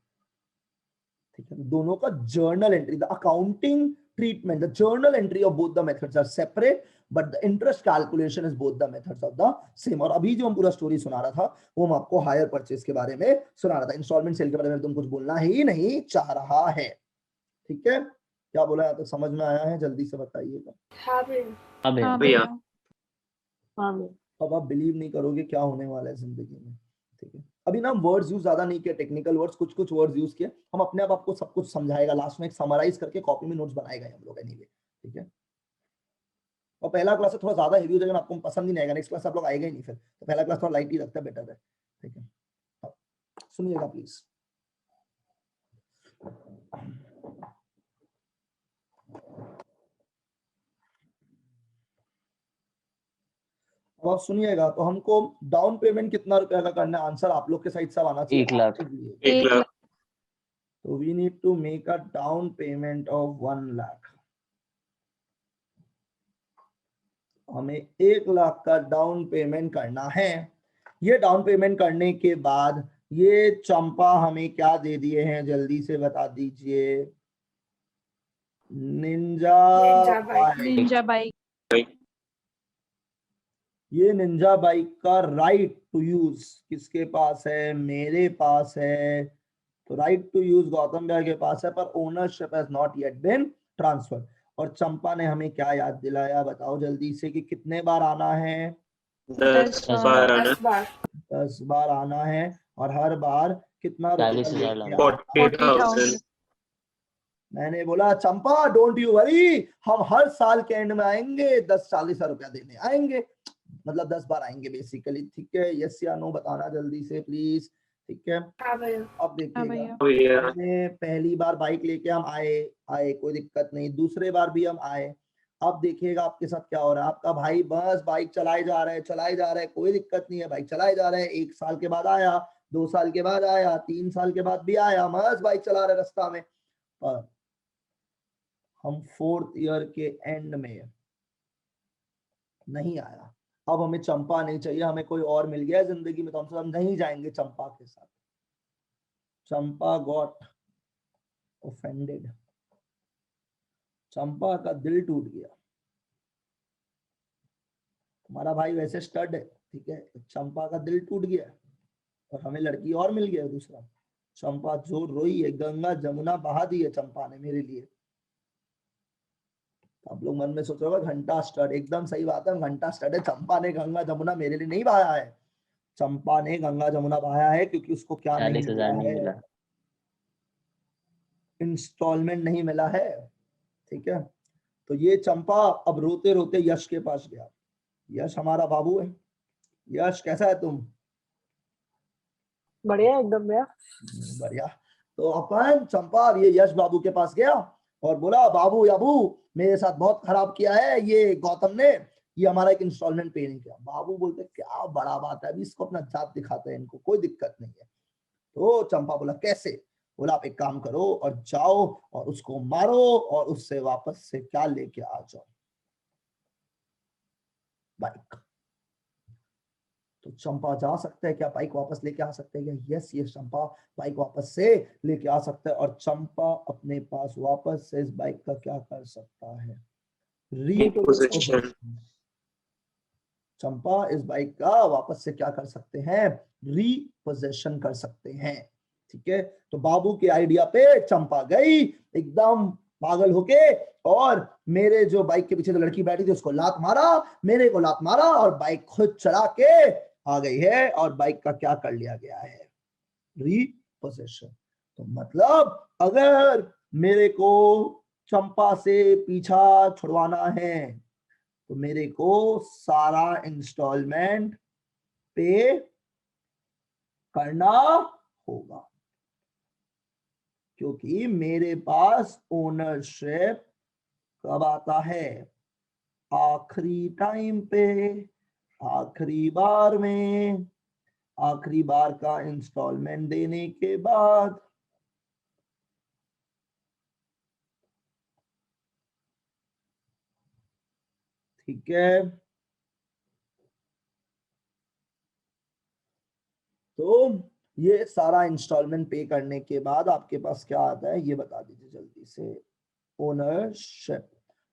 ठीक है? दोनों का journal entry, the accounting treatment, the journal entry of both the methods are separate, but the interest calculation is both the methods of the same. और अभी जो हम पूरा स्टोरी सुना रहा था वो हम आपको हायर परचेज के बारे में सुना रहा था। इंस्टॉलमेंट सेल के बारे में तुम कुछ बोलना ही नहीं चाह रहा है। ठीक है? क्या बोला? तो समझ में आया है? जल्दी से बताइएगा। हाँ भैया। हाँ भैया। अब आप बिलीव नहीं करोगे क्या होने वाला है जिंदगी में, ठीक है। अभी ना वर्ड्स यूज ज्यादा नहीं किया, टेक्निकल वर्ड्स कुछ कुछ वर्ड्स यूज किए, हम अपने आप आपको सब कुछ समझाएगा, लास्ट में एक समराइज करके कॉपी में नोट्स बनाएगा हम लोग एनीवे, ठीक है। और पहला क्लास थोड़ा ज्यादा हेवी हो जाएगा, आपको पसंद ही नहीं आएगा, नेक्स्ट क्लास आप लोग आएगा ही नहीं फिर, तो पहला क्लास थोड़ा लाइट ही रखता है, बेटर है, ठीक है। सुनिएगा प्लीज। अब आप सुनिएगा, तो हमको डाउन पेमेंट कितना रुपया का करना है, आंसर आप लोग के साइड से आना चाहिए। 1 लाख। 1 लाख। तो we need to make a down payment of 1 lakh. हमें 1 लाख का डाउन पेमेंट करना है। ये डाउन पेमेंट करने के बाद ये चंपा हमें क्या दे दिए हैं, जल्दी से बता दीजिए। Ninja bike. Ninja bike. ये निंजा बाइक का राइट टू यूज किसके पास है, मेरे पास है। तो राइट टू यूज गौतम भैया के पास है, पर ownership has not yet been transfer. और चंपा ने हमें क्या याद दिलाया, बताओ जल्दी से, कि कितने बार आना है, 10 बार आना। 10 बार आना है, और हर बार कितना रुपया 40,000 लेके लाना। आना। 40,000। मैंने बोला चंपा डोंट यू वरी, हम हर साल के एंड में आएंगे 10-40 रुपया देने आएंगे, मतलब 10 बार आएंगे बेसिकली, ठीक है। यस या नो बताना जल्दी से प्लीज, ठीक है। अब देखिएगा, हमने पहली बार बाइक लेके हम आए कोई दिक्कत नहीं, दूसरे बार भी हम आए। अब देखिएगा आपके साथ क्या हो रहा है, आपका भाई बस बाइक चलाए जा रहा है, कोई दिक्कत नहीं है, बाइक चलाए जा रहे हैं। 1 साल के बाद आया, 2 साल के बाद आया, 3 साल के बाद भी आया, बस बाइक चला रहे रास्ता में। पर हम 4th ईयर के एंड में नहीं आया। अब हमें चंपा नहीं चाहिए, हमें कोई और मिल गया जिंदगी में, तो हम नहीं जाएंगे चंपा के साथ। चंपा गॉट ऑफेंडेड, चंपा का दिल टूट गया। हमारा भाई वैसे स्टड है, ठीक है, चंपा का दिल टूट गया और हमें लड़की और मिल गया दूसरा। चंपा जो रोई है, गंगा जमुना बहा दी है चंपा ने मेरे लिए। आप लोग मन में सोच रहे हो घंटा स्टड, एकदम सही बात है, घंटा स्टड है। चंपा ने गंगा जमुना मेरे लिए नहीं बहाया है, चंपा ने गंगा जमुना बहाया है क्योंकि उसको क्या नहीं 40,000 नहीं मिला मिला, है, इंस्टॉलमेंट नहीं मिला है, ठीक है। तो ये चंपा अब रोते रोते यश के पास गया। यश हमारा बाबू है। यश कैसा है तुम? बढ़िया एकदम भैया। बढ़िया। तो अपन चंपा ये यश बाबू के पास गया और बोला बाबू याबू मेरे साथ बहुत खराब किया है ये गौतम ने, ये हमारा एक इंस्टॉलमेंट पे नहीं किया। बाबू बोलते क्या बड़ा बात है, अभी इसको अपना जात दिखाते हैं, इनको कोई दिक्कत नहीं है। तो चंपा बोला कैसे? बोला आप एक काम करो और जाओ और उसको मारो और उससे वापस से क्या लेके आ जाओ, बाइक। तो चंपा जा सकता है क्या, बाइक वापस लेके आ सकते हैं क्या? यस ये चंपा बाइक वापस से लेके आ सकता है, और चंपा अपने पास वापस से इस बाइक का क्या कर सकता है, रीपोजिशन। चंपा इस बाइक का वापस से क्या कर सकते हैं, रीपोजिशन कर सकते हैं, ठीक है। तो बाबू के आइडिया पे चंपा गई एकदम पागल होके, और मेरे जो बाइक के पीछे जो लड़की बैठी थी उसको लात मारा, मेरे को लात मारा, और बाइक खुद चला के आ गई है, और बाइक का क्या कर लिया गया है, रीपोजिशन। तो मतलब अगर मेरे को चंपा से पीछा छुड़वाना है तो मेरे को सारा इंस्टॉलमेंट पे करना होगा, क्योंकि मेरे पास ओनरशिप कब आता है, आखिरी टाइम पे, आखिरी बार में, आखिरी बार का इंस्टॉलमेंट देने के बाद। ठीक है, तो ये सारा इंस्टॉलमेंट पे करने के बाद आपके पास क्या आता है ये बता दीजिए जल्दी से, ओनरशिप।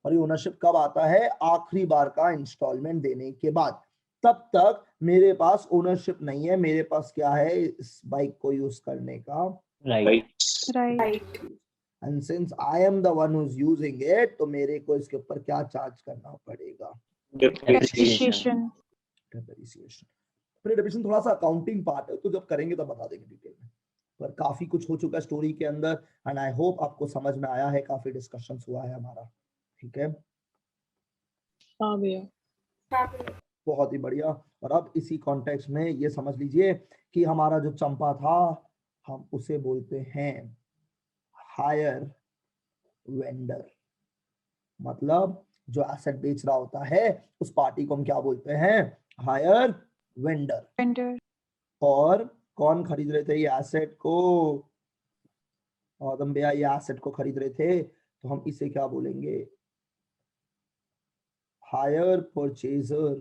और ये ओनरशिप कब आता है, आखिरी बार का इंस्टॉलमेंट देने के बाद। तब तक मेरे पास ओनरशिप नहीं है, मेरे पास क्या है, इस बाइक को यूज करने का right. And since I am the one who is using it, तो मेरे को इसके ऊपर क्या चार्ज करना पड़ेगा, डेप्रिसिएशन। डेप्रिसिएशन। फिर डेप्रिसिएशन थोड़ा सा अकाउंटिंग पार्ट है, तो जब करेंगे तब बता देंगे डिटेल में, पर काफी कुछ हो चुका है स्टोरी के अंदर एंड आई होप आपको समझ में आया है, काफी डिस्कशंस हुआ है हमारा, ठीक है। हाँ भैया। बहुत ही बढ़िया। और अब इसी कॉन्टेक्स्ट में ये समझ लीजिए कि हमारा जो चंपा था हम उसे बोलते हैं हायर वेंडर, मतलब जो एसेट बेच रहा होता है उस पार्टी को हम क्या बोलते हैं, हायर वेंडर। Vendor. और कौन खरीद रहे थे ये एसेट को, औदम भैया ये एसेट को खरीद रहे थे, तो हम इसे क्या बोलेंगे, हायर परचेजर,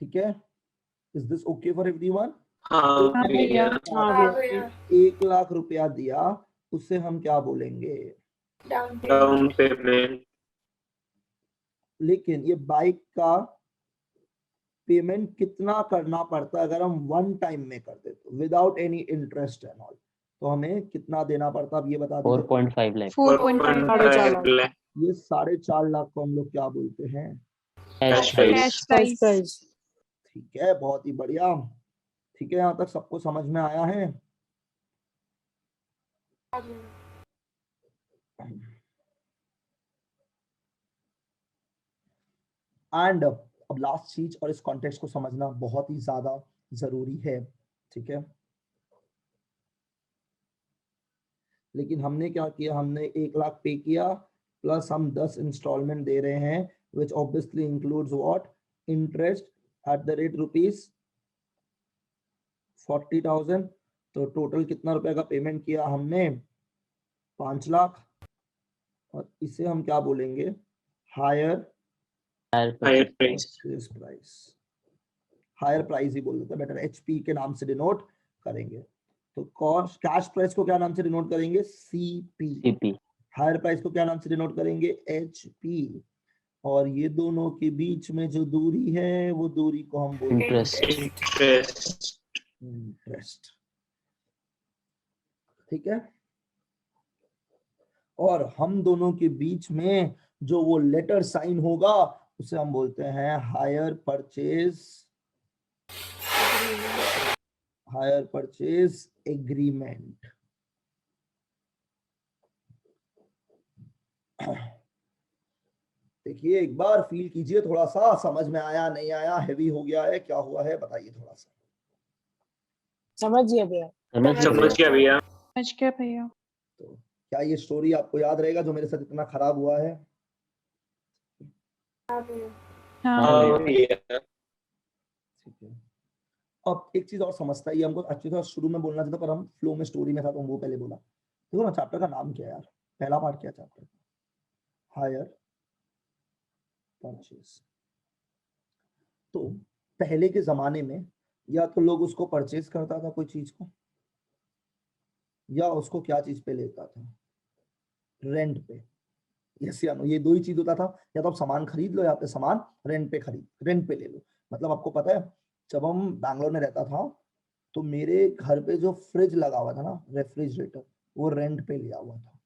ठीक है। Is this okay for everyone? हाँ भैया। हाँ भैया। 1,00,000 रुपया दिया, उसे हम क्या बोलेंगे, डाउन पेमेंट। लेकिन ये बाइक का पेमेंट कितना करना पड़ता है अगर हम वन टाइम में कर दे तो, without any interest and all, तो हमें कितना देना पड़ता, अब ये बता दीजिए। 4.5 लाख। 4.5 लाख। ये 4.5 लाख को हम लोग क्या बोलते हैं, कैश cash प्राइस। price. ठीक है, बहुत ही बढ़िया। ठीक है, यहाँ तक सबको समझ में आया है? एंड अब लास्ट चीज, और इस कॉन्टेक्स्ट को समझना बहुत ही ज्यादा जरूरी है, ठीक है। लेकिन हमने क्या किया, हमने 1,00,000 पे किया प्लस हम 10 इंस्टॉलमेंट दे रहे हैं, which obviously includes what, interest at the rate ₹40,000। तो टोटल कितना रुपए का पेमेंट किया हमने, 5,00,000। और इसे हम क्या बोलेंगे, हायर प्राइस, हायर प्राइस ही बोल देते हैं, बेटर एचपी के नाम से डिनोट करेंगे। तो कॉस्ट कैश प्राइस को क्या नाम से डिनोट करेंगे, सीपी। हायर प्राइस को क्या नाम से डिनोट करेंगे, एचपी। और ये दोनों के बीच में जो दूरी है वो दूरी को हम बोलते हैं इंटरेस्ट, ठीक है। और हम दोनों के बीच में जो वो लेटर साइन होगा उसे हम बोलते हैं हायर परचेज एग्रीमेंट। देखिए एक बार फील कीजिए, थोड़ा सा समझ में आया नहीं आया, हैवी हो गया है, क्या हुआ है बताइए थोड़ा सा। समझ गया भैया। समझ गया भैया। समझ गया भैया। तो क्या ये स्टोरी आपको याद रहेगा जो मेरे साथ इतना खराब हुआ है? हाँ भैया। ठीक है। अब एक चीज और समझता है, ये हमको अच्छी तरह शुरू में बोलना चाहिए था पर हम फ्लो में स्टोरी में था तो हम वो पहले बोला। देखो ना चैप्टर का नाम क्या है यार, पहला पार्ट क्या चैप्टर, हायर परचेज। तो पहले के जमाने में या तो लोग उसको परचेज करता था कोई चीज को, या उसको क्या चीज पे लेता था, रेंट पे। यस या नो, ये दो ही चीज होता था, या तो आप सामान खरीद लो या फिर सामान रेंट पे ले लो। मतलब आपको पता है जब हम बैंगलोर में रहता था तो मेरे घर पे जो फ्रिज लगा हुआ था ना, रेफ्रिजरेटर, वो रेंट पे लिया हुआ था।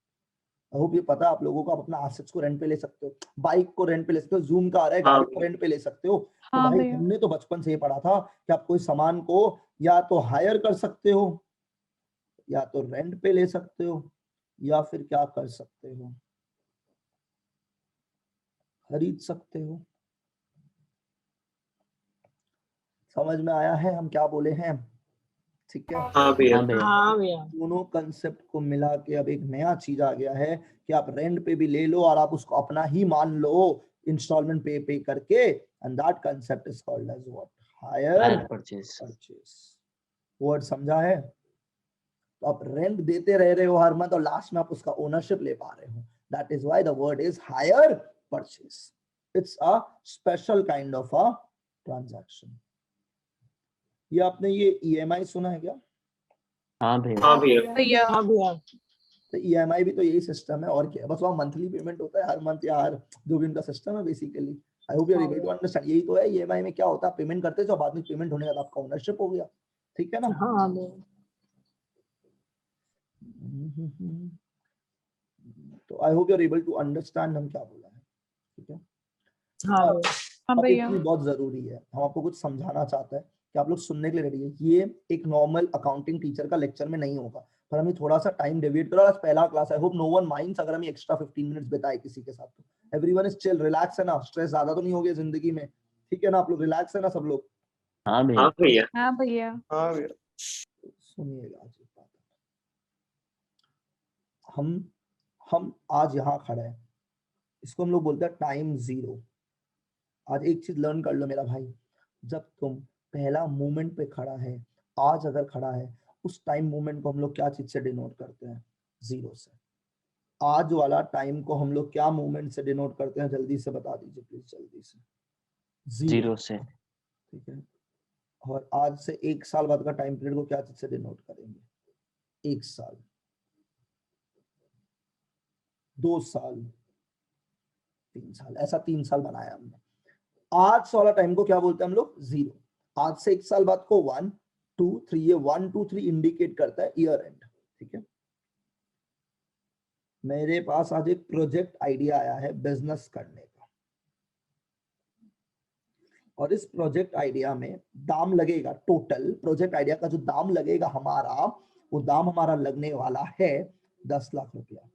आई होप ये पता है आप लोगों को, आप अपना एसेट्स को रेंट पे ले सकते हो, बाइक को रेंट पे ले सकते हो, जूम का आ रहा है गाड़ी को रेंट पे ले सकते हो। तो हाँ भाई भैया। हमने तो बचपन से ये पढ़ा था कि आप कोई सामान को या तो हायर कर सकते हो, या तो रेंट पे ले सकते हो, या फिर क्या कर सकते हो, खरीद सकते हो। समझ में आया है हम क्या बोले हैं? ठीक है। हाँ भैया। हाँ भैया। दोनों कंसेप्ट को मिला के अब एक नया चीज आ गया है कि आप रेंट पे भी ले लो और आप उसको अपना ही मान लो इंस्टॉलमेंट पे करके, and that concept is called as what, hire purchase. Word समझा है? तो आप रेंट देते रह रहे हो हर मंथ और लास्ट में आप उसका ओनरशिप ले पा रहे हो, that is why the word is hire purchase. It's a special kind of a transaction. ये आपने ये ईएमआई सुना है क्या? हाँ भैया। हाँ भैया। भैया। तो ईएमआई भी तो यही सिस्टम है, और क्या है, बस वहाँ मंथली पेमेंट होता है हर मंथ या हर जो भी उनका सिस्टम है basically. I hope you are able to understand. यही तो है ईएमआई में, क्या होता है पेमेंट करते जो बाद में पेमेंट होने के बाद आपका ओनरशिप हो गया, ठीक है ना? हाँ भैया। तो I hope you are able to understand हम क्या बोला है, ठीक है। हाँ भैया। हाँ अब एक भैया। चीज बहुत जरूरी है, हम आपको कुछ समझाना चाहते हैं कि आप लोग सुनने के लिए रेडी है। ये एक नॉर्मल अकाउंटिंग टीचर का लेक्चर में नहीं होगा, पर हमें थोड़ा सा टाइम डिवाइड करो। आज पहला class, I hope no one minds अगर हम एक्स्ट्रा 15 मिनट्स बिताए किसी के साथ। तो एवरीवन इज चिल, रिलैक्स है ना, स्ट्रेस ज्यादा तो नहीं हो गया जिंदगी में, ठीक है ना, आप लोग रिलैक्स है ना सब लोग? हाँ भैया। हाँ भैया। हाँ भैया। हाँ भैया। सुनिएगा आज एक बात, हम आज यहाँ खड़े हैं, इसको हम लोग बोलते हैं टाइम जीरो। आज एक चीज लर्न कर लो मेरा भाई, जब तुम पहला मोमेंट पे खड़ा है, आज अगर खड़ा है, उस टाइम मोमेंट को हम लोग क्या चीज से डिनोट करते हैं? जीरो से। आज वाला टाइम को हम लोग क्या मोमेंट से डिनोट करते हैं? जल्दी से बता दीजिए प्लीज, जल्दी से। जीरो से। ठीक है। और आज से 1 साल बाद का टाइम पीरियड को क्या चीज से डिनोट करेंगे? 1 साल, 2 साल, 3 साल, ऐसा 3 साल बनाया हमने। आज वाला टाइम को क्या बोलते हैं हम लोग? जीरो। आज से 1 साल बाद को 1 2 3, ये 1 2 3 इंडिकेट करता है ईयर एंड। ठीक है। मेरे पास आज एक प्रोजेक्ट आइडिया आया है बिजनेस करने का, और इस प्रोजेक्ट आइडिया में दाम लगेगा, टोटल प्रोजेक्ट आइडिया का जो दाम लगेगा हमारा, वो दाम हमारा लगने वाला है 10 लाख रुपया।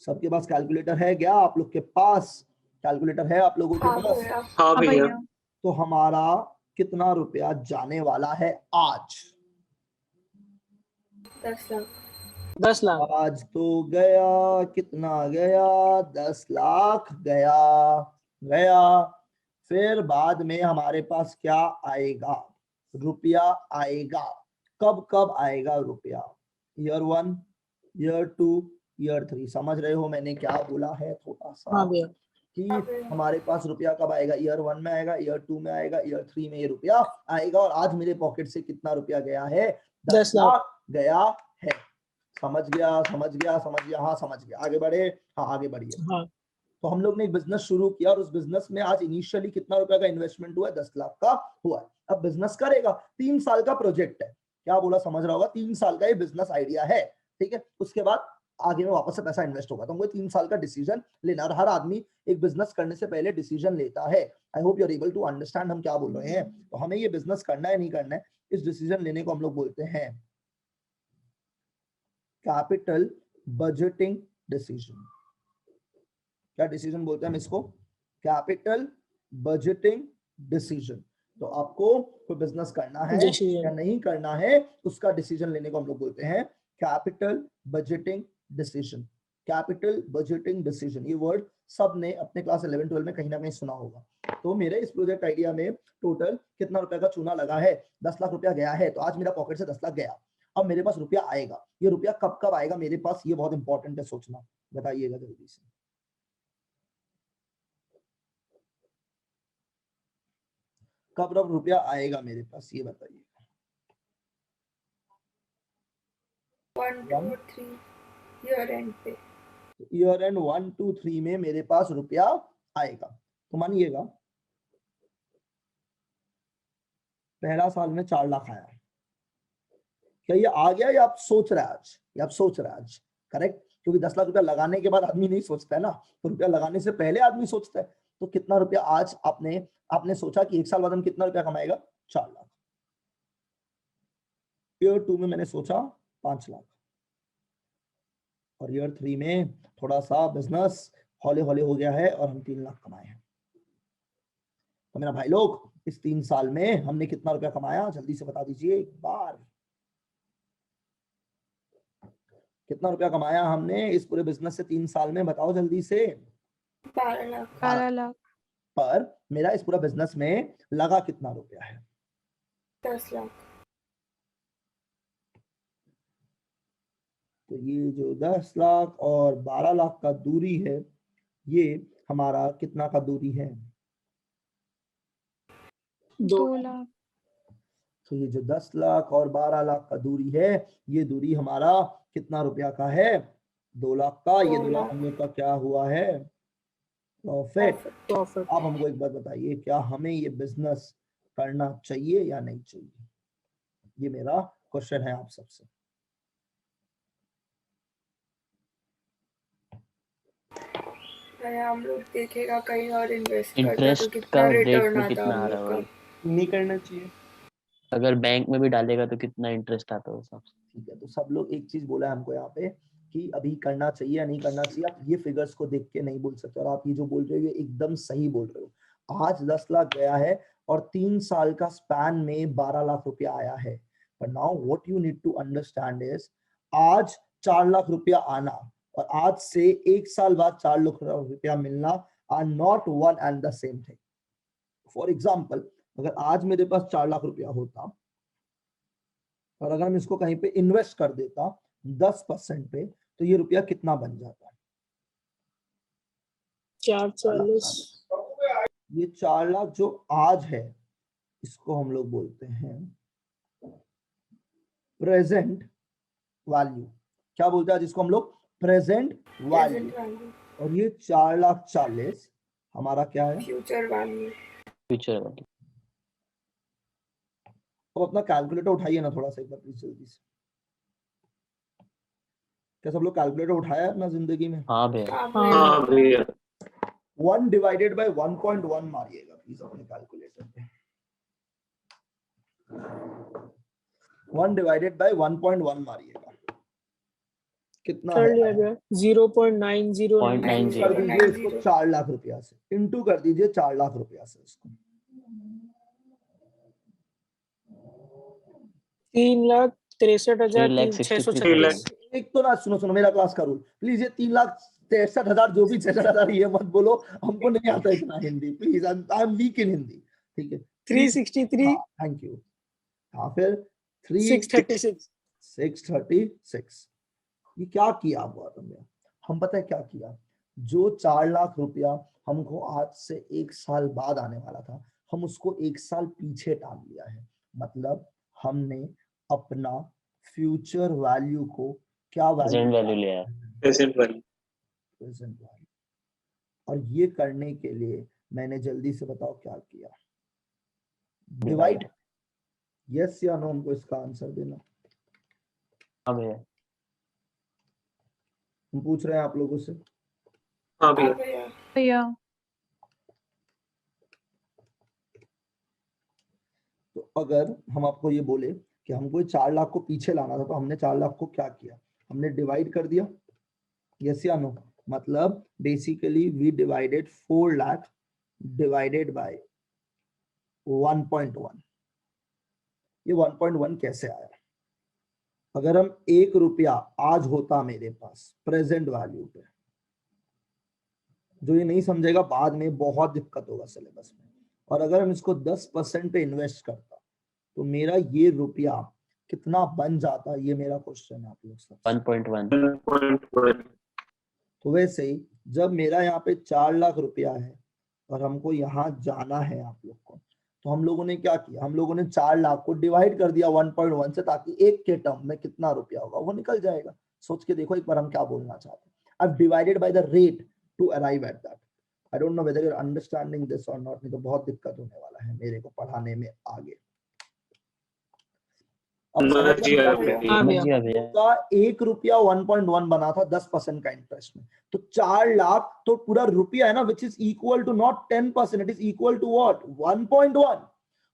सबके पास कैलकुलेटर है क्या? आप लोग के पास कैलकुलेटर है आप लोगों के पास? हाँ हाँ भैया। भैया। तो हमारा कितना रुपया जाने वाला है आज? 10 लाख। 10 लाख। आज तो गया, कितना गया? 10 लाख गया, गया। फिर बाद में हमारे पास क्या आएगा? रुपया आएगा। कब कब आएगा रुपया? Year 1, year 2, year 3। समझ रहे हो मैंने क्या बोला है? थोड़ा सा हाँ भैया। कि हमारे पास रुपया कब आएगा? ईयर 1 में आएगा, ईयर 2 में आएगा, ईयर 3 में ये रुपया आएगा। और आज मेरे पॉकेट से कितना रुपया गया है? 10 लाख गया है। समझ गया, समझ गया, समझ गया? हाँ समझ गया। आगे बढ़े? हाँ आगे बढ़िए। हाँ। तो हम लोग ने एक बिजनेस शुरू किया, और उस बिजनेस में आज इनिशियली कितना रुपया का इन्वेस्टमेंट हुआ है? 10 लाख का हुआ है। अब बिजनेस करेगा, 3 साल का प्रोजेक्ट है। क्या बोला समझ रहा होगा? 3 साल का ये बिजनेस आइडिया है। ठीक है। उसके बाद आगे में वापस से पैसा इन्वेस्ट होगा। तो हमको 3 साल का डिसीजन लेना, और हर आदमी एक बिजनेस करने से पहले डिसीजन लेता है। I hope you are able to understand हम क्या बोल रहे हैं। तो हमें ये बिजनेस करना है नहीं करना है, इस डिसीजन लेने को हम लोग बोलते हैं कैपिटल बजटिंग डिसीजन। क्या डिसीजन बोलते हैं हम इसको? Capital budgeting decision. तो आपको कोई बिजनेस करना है या नहीं करना है, उसका डिसीजन लेने को हम लोग बोलते हैं capital budgeting decision. Capital budgeting decision, ये वर्ड सबने अपने क्लास 11 12 में कहीं ना कहीं सुना होगा। तो मेरे इस प्रोजेक्ट आइडिया में टोटल कितना रुपया का चूना लगा है? 10 लाख रुपया गया है। तो आज मेरा पॉकेट से 10 लाख गया। अब मेरे पास रुपया आएगा। ये रुपया कब कब आएगा मेरे पास? ये बहुत इंपॉर्टेंट है, सोचना। बताइएगा जल्दी से। कब कब रुपया आएगा मेरे पास, ये बताइए। 1 2 3 ईयर एंड पे। ईयर एंड 1 2 3 में मेरे पास रुपया आएगा। तो मानिएगा पहला साल में 4 लाख आया। क्या ये आ गया या आप सोच रहे हैं आज? या आप सोच रहे हैं आज? करेक्ट। क्योंकि 10 लाख रुपया लगाने के बाद आदमी नहीं सोचता है ना, तो रुपया लगाने से पहले आदमी सोचता है। तो कितना रुपया आज आपने सोचा कि 1 साल बाद हम कितना रुपया कमाएगा? 4 लाख। ईयर 2 में मैंने सोचा 5 लाख, और ईयर 3 में थोड़ा सा बिजनेस हौले हौले हो गया है और हम 3 लाख कमाए हैं। तो मेरा भाई लोग, इस 3 साल में हमने कितना रुपया कमाया? जल्दी से बता दीजिए एक बार। कितना रुपया कमाया हमने इस पूरे बिजनेस से 3 साल में? बताओ जल्दी से। 12 लाख। 12 लाख। पर मेरा इस पूरा बिजनेस में लगा कितना रुपया है? 10 लाख। तो ये जो 10 लाख और 12 लाख का दूरी है, ये हमारा कितना का दूरी है? 2 लाख। तो ये जो 10 लाख और 12 लाख का दूरी है, ये दूरी हमारा कितना रुपया का है? 2 लाख का। ये 2 लाख हम लोग का क्या हुआ है? प्रॉफिट। अब हमको एक बात बताइए, क्या हमें ये बिजनेस करना चाहिए या नहीं चाहिए? ये मेरा क्वेश्चन है आप सबसे। भैया हम लोग देखेगा कहीं और इन्वेस्ट करता तो इंटरेस्ट कितना का रेट रिटर्न में आता कितना हम आ रहा लोग का। है, नहीं करना चाहिए। अगर बैंक में भी डालेगा तो कितना इंटरेस्ट आता है उस हिसाब से। ठीक है, तो सब लोग एक चीज बोला है हमको यहाँ पे कि अभी करना चाहिए या नहीं करना चाहिए। आप ये फिगर्स को देख के नहीं बोल सकते, और आप ये जो बोल रहे हो ये एकदम सही बोल रहे हो। आज 10 लाख गया है और 3 साल का स्पैन में 12 लाख रुपया आया है। But now what you need to understand is, आज 4 लाख रुपया आना और आज से 1 साल बाद 4 लाख रुपया मिलना are not one and the same thing. For example, अगर आज मेरे पास 4 लाख रुपया होता और अगर मैं इसको कहीं पे इन्वेस्ट कर देता 10% पे, तो ये रुपया कितना बन जाता? 440। ये 4 लाख जो आज है इसको हम लोग बोलते हैं प्रेजेंट वैल्यू। क्या बोलते हैं जिसको हम लोग? Present value. प्रेजेंट वैल्यू, और ये 4,40,000 हमारा क्या है? Future value. फ्यूचर वाली। अब अपना कैलकुलेटर उठाइए ना थोड़ा सा एक बार प्लीज जल्दी से। क्या सब लोग कैलकुलेटर उठाया है अपना जिंदगी में? हाँ भैया। हाँ भैया। 1 डिवाइडेड बाय 1.1 मारिएगा प्लीज अपने कैलकुलेटर पे। 1 डिवाइडेड बाय 1.1 मारिएगा, कितना कर लिया है? भैया 0.909। 0.90 कर दीजिए इसको 4 लाख रुपया से, इंटू कर दीजिए 4 लाख रुपया से इसको। 3,63,636। एक तो ना सुनो सुनो मेरा क्लास का रूल प्लीज, ये 3,63,000 जो भी 63,000 ये मत बोलो, हमको नहीं आता इतना Hindi please, I am weak in Hindi. ठीक है 363 थैंक यू। हाँ फिर 636। 636। ये क्या किया आप गौतम भैया? हम पता है क्या किया, जो 4 लाख रुपया हमको आज से 1 साल बाद आने वाला था, हम उसको 1 साल पीछे टाल लिया है। मतलब हमने अपना फ्यूचर वैल्यू को क्या प्रेजेंट वैल्यू लिया है। Present value. Present value. और ये करने के लिए मैंने जल्दी से बताओ क्या किया? डिवाइड। यस या नो हमको इसका आंसर देना। हाँ भैया। हम पूछ रहे हैं आप लोगों से। हाँ हाँ भैया। भैया। भैया तो अगर हम आपको ये बोले कि हमको 4 लाख को पीछे लाना था, तो हमने 4 लाख को क्या किया? हमने डिवाइड कर दिया। यस या नो? मतलब basically we divided 4 lakh divided by 1.1। ये 1.1 कैसे आया? अगर हम 1 रुपया आज होता मेरे पास प्रेजेंट वैल्यू पे, जो ये नहीं समझेगा बाद में बहुत दिक्कत होगा सिलेबस में, और अगर हम इसको 10% पे इन्वेस्ट करता तो मेरा ये रुपया कितना बन जाता? ये मेरा क्वेश्चन है आप लोग सब। 1.1। तो वैसे ही जब मेरा यहाँ पे 4 लाख रुपया है और हमको यहाँ जाना है आप लोग को, तो हम लोगों ने क्या किया? हम लोगों ने 4 लाख को डिवाइड कर दिया 1.1 से, ताकि एक के टर्म में कितना रुपया होगा वो निकल जाएगा। सोच के देखो एक बार हम क्या बोलना चाहते हैं। अब divided by the rate to arrive at that. I don't know whether you are understanding this और नॉट, नहीं तो बहुत दिक्कत होने वाला है मेरे को पढ़ाने में आगे। अब समझ भैया। का 1 रुपया 1.1 बना था 10% का इंटरेस्ट में, तो 4 लाख तो पूरा रुपया है ना, which is equal to not 10%, it is equal to what? 1.1।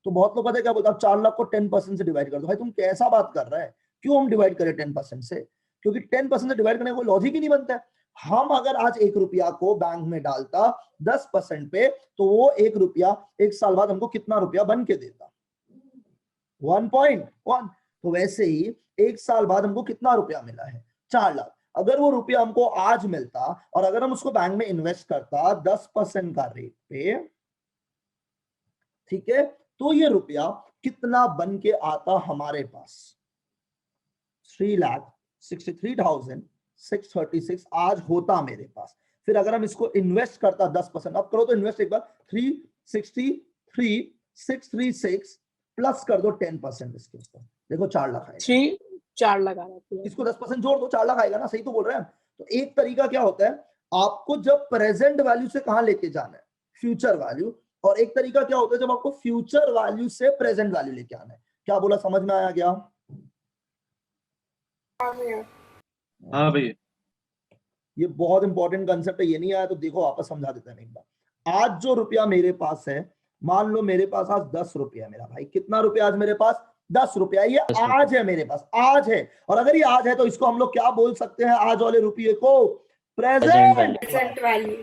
तो बहुत लोग पता है क्या बोलते हैं, 4 लाख को 10% से डिवाइड कर दो। भाई तुम कैसा बात कर रहे हैं? क्यों हम डिवाइड करें 10% से? क्योंकि 10% से डिवाइड करने का कोई लॉजिक ही नहीं बनता है। हम अगर आज 1 रुपया को बैंक में डालता 10% पे, तो वो 1 रुपया 1 साल बाद हमको कितना रुपया बन के देता? 1.1। तो वैसे ही 1 साल बाद हमको कितना रुपया मिला है? 4 लाख। अगर वो रुपया हमको आज मिलता और अगर हम उसको बैंक में इन्वेस्ट करता 10% का रेट पे, ठीक है, तो ये रुपया कितना बन के आता हमारे पास? 3,63,636 आज होता मेरे पास। फिर अगर हम इसको इन्वेस्ट करता 10%, अब करो तो इन्वेस्ट एक बार, 3,63,636 प्लस कर दो 10% इसके ऊपर, देखो 4 लाख आएगा। 4 लाख आ रहा है। इसको 10% जोड़ दो, 4 लाख आएगा ना, सही तो बोल रहे हैं। तो एक तरीका क्या होता है, आपको जब प्रेजेंट वैल्यू से कहां लेके जाना है? Future value. और एक तरीका क्या होता है, जब आपको फ्यूचर वैल्यू से प्रेजेंट वैल्यू लेके आना है। क्या बोला, समझ में आया क्या? हाँ भैया। हाँ भैया। ये बहुत इंपॉर्टेंट कंसेप्ट है, ये नहीं आया तो देखो वापस समझा देते हैं एक बार। आज जो रुपया मेरे पास है, मान लो मेरे पास आज 10 रुपया है मेरा भाई, कितना रुपया आज मेरे पास? 10 रुपया। ये 10 आज है मेरे पास, आज है। और अगर ये आज है तो इसको हम लोग क्या बोल सकते हैं? आज वाले रुपये को Present value. Present value.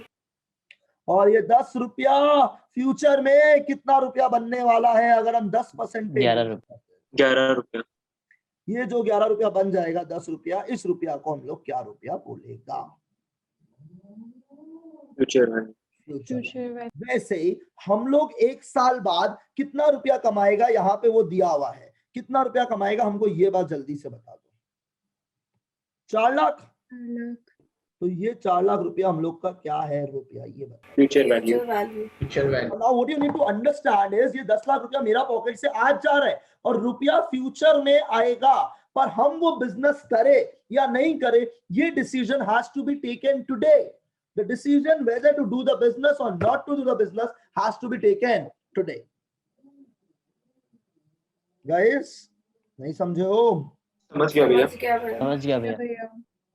और ये 10 रुपया फ्यूचर में कितना रुपया बनने वाला है अगर हम 10% पे 11 रुपया। 11 रुपया। ये जो 11 रुपया बन जाएगा, 10 रुपया, इस रुपया को हम लोग क्या रुपया बोलेगा? Future value. फ्यूचर। वैसे ही हम लोग एक साल बाद कितना रुपया कमाएगा, यहाँ पे वो दिया हुआ है, कितना रुपया कमाएगा हमको ये बात जल्दी से बता दो। 4 लाख। तो ये 4 लाख रुपया हम लोग का क्या है रुपया, ये बताओ। Future value. Future value. Now what you need to understand is ये 10 लाख रुपया मेरा पॉकेट से आज जा रहा है और रुपया फ्यूचर में आएगा, पर हम वो बिजनेस करे या नहीं करे, ये decision has to be taken today. The decision whether to do the business or not to do the business has to be taken today. Guys, नहीं समझे हो? समझ गया भैया। समझ गया भैया।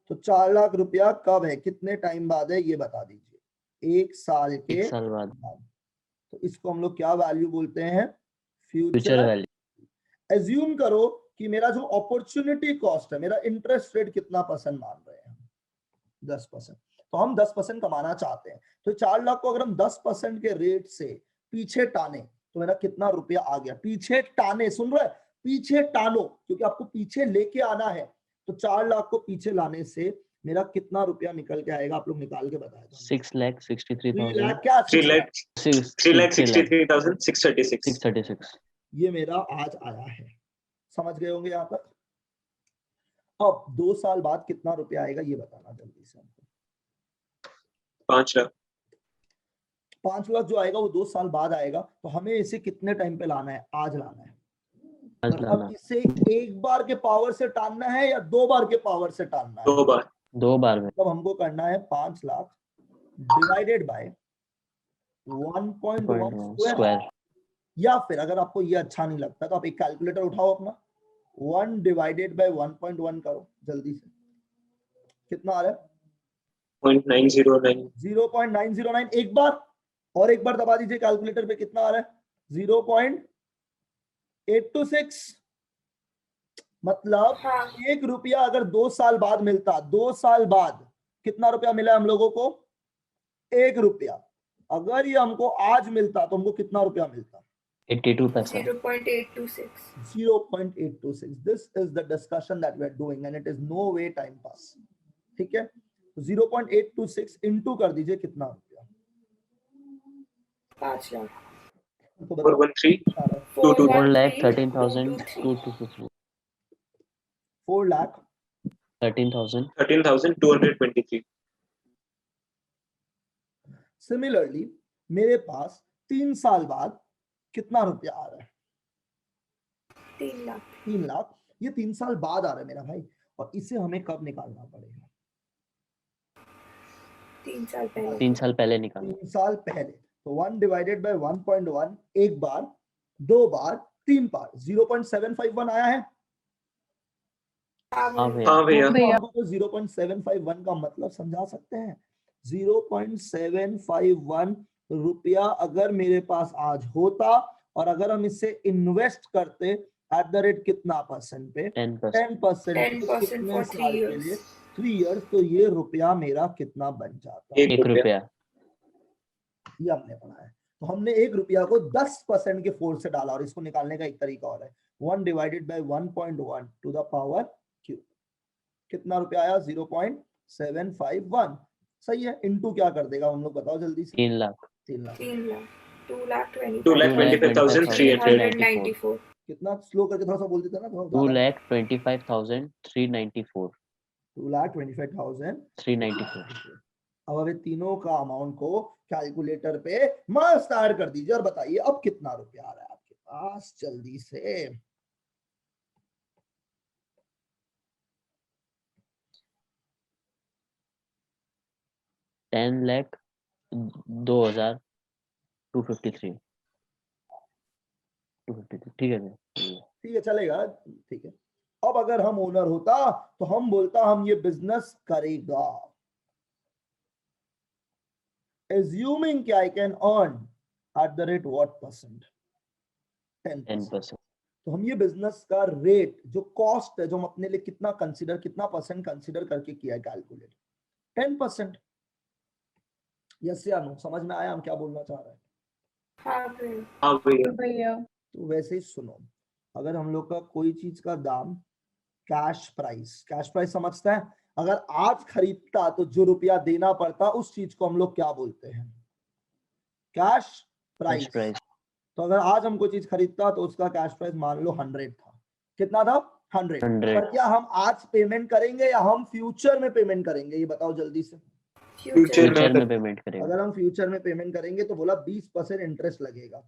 तो 4 लाख रुपया कब है, कितने टाइम बाद है, ये बता दीजिए। 1 साल के 1 साल बाद। तो इसको हम लोग क्या वैल्यू बोलते हैं? Future future. वैल्यू। एज्यूम करो कि मेरा जो अपॉर्चुनिटी कॉस्ट है, मेरा इंटरेस्ट रेट कितना परसेंट मान रहे हैं? 10%। तो हम 10% कमाना चाहते हैं, तो 4 लाख को अगर हम 10% के रेट से पीछे टाने तो मेरा कितना रुपया आ गया? पीछे टाने, सुन रहे? पीछे टानो, क्योंकि आपको पीछे लेके आना है। तो 4 लाख को पीछे लाने से मेरा कितना रुपया निकल के आएगा? आप लोग निकाल के बताए। 6,63,000। क्या? 3,63,636। ये मेरा आज आया है, समझ गए होंगे यहाँ तक? अब 2 साल बाद कितना रुपया आएगा ये बताना जल्दी से हमको। 5 लाख। 5 लाख जो आएगा वो 2 साल बाद आएगा, तो हमें इसे कितने टाइम पे लाना है? आज लाना है। अब इसे एक बार के पावर से टानना है या 2 बार के पावर से टानना है? 2 बार। 2 बार में। तब हमको करना है 5 लाख डिवाइडेड बाय 1.1 स्क्वायर। या फिर अगर आपको ये अच्छा नहीं लगता तो आप एक कैलकुलेटर उठाओ अपना, 1 डिवाइडेड बाय 1.1 करो जल्दी से, कितना आ रहा है? 0.909। 0.909। एक बार और एक बार दबा दीजिए कैलकुलेटर पे, कितना आ रहा है? 0.826। मतलब 1 रुपया अगर 2 साल बाद मिलता, 2 साल बाद कितना रुपया मिला हम लोगों को? 1 रुपया। अगर ये हमको आज मिलता तो हमको कितना रुपया मिलता? 82 पैसा। 0.826. 0.826. This is the discussion that we are doing and it is no way time pass. ठीक है? 0.826 इंटू कर दीजिए, कितना रुपया? 5 लाख। तो बताओ। 4,13,223। 13,223। सिमिलरली मेरे पास 3 साल बाद कितना रुपया आ रहा है? 3 लाख। 3 लाख। ये 3 साल बाद आ रहा है मेरा भाई, और इसे हमें कब निकालना पड़ेगा? 3 साल पहले। 3 साल पहले निकालना। 3 साल पहले। तो 1 डिवाइडेड बाय 1.1 एक बार, 2 बार, 3 बार, 0.751 आया है। हाँ भैया। तो 0.751 का मतलब समझा सकते हैं? 0.751 रुपया अगर मेरे पास आज होता और अगर हम इसे इन्वेस्ट करते एट द रेट कितना परसेंट पे? 10%। 10% for 3 years. 3 years। तो ये रुपया मेरा कितना बन जाता? 1 रुपया। ये हमने पढ़ा है। तो हमने 1 रुपया को 10% के फोर्स से डाला, और इसको निकालने का एक तरीका और है, 1 divided by 1.1 to the power cube. कितना रुपया आया? 0.751। सही है। इनटू क्या कर देगा हम लोग बताओ जल्दी से? 3 लाख। 3 लाख। 2,25,394। कितना स्लो करके थोड़ा सा बोल देते ना, 2,25,394। 2,25,394। अब अभी तीनों का अमाउंट को कैलकुलेटर पे मस्त ऐड कर दीजिए और बताइए अब कितना रुपया आ रहा है आपके पास जल्दी से। $10,02,253। ठीक है। ठीक है, चलेगा, ठीक है। अब अगर हम ओनर होता तो हम बोलता हम ये बिजनेस करेगा, assuming कि I can earn at the rate what percent? 10%. 10%. तो हम ये बिजनेस का रेट जो कॉस्ट है जो हम अपने लिए कितना परसेंट कंसिडर करके किया है कैलकुलेट 10%. यस या नो? समझ में आया हम क्या बोलना चाह रहे हैं? हाँ भैया हाँ भैया भैया तो वैसे ही सुनो, अगर हम लोग का कोई चीज का दाम कैश प्राइस समझता है, अगर आज खरीदता तो जो रुपया देना पड़ता उस चीज को हम लोग क्या बोलते हैं? Cash price. Cash price. तो अगर आज हम कोई चीज खरीदता तो उसका कैश प्राइस मान लो 100 था. कितना था? 100. 100. पर क्या हम आज पेमेंट करेंगे या हम फ्यूचर में पेमेंट करेंगे? ये बताओ जल्दी से. फ्यूचर फ्यूचर में पेमेंट करेगा. अगर हम फ्यूचर में पेमेंट करेंगे तो बोला 20% इंटरेस्ट लगेगा.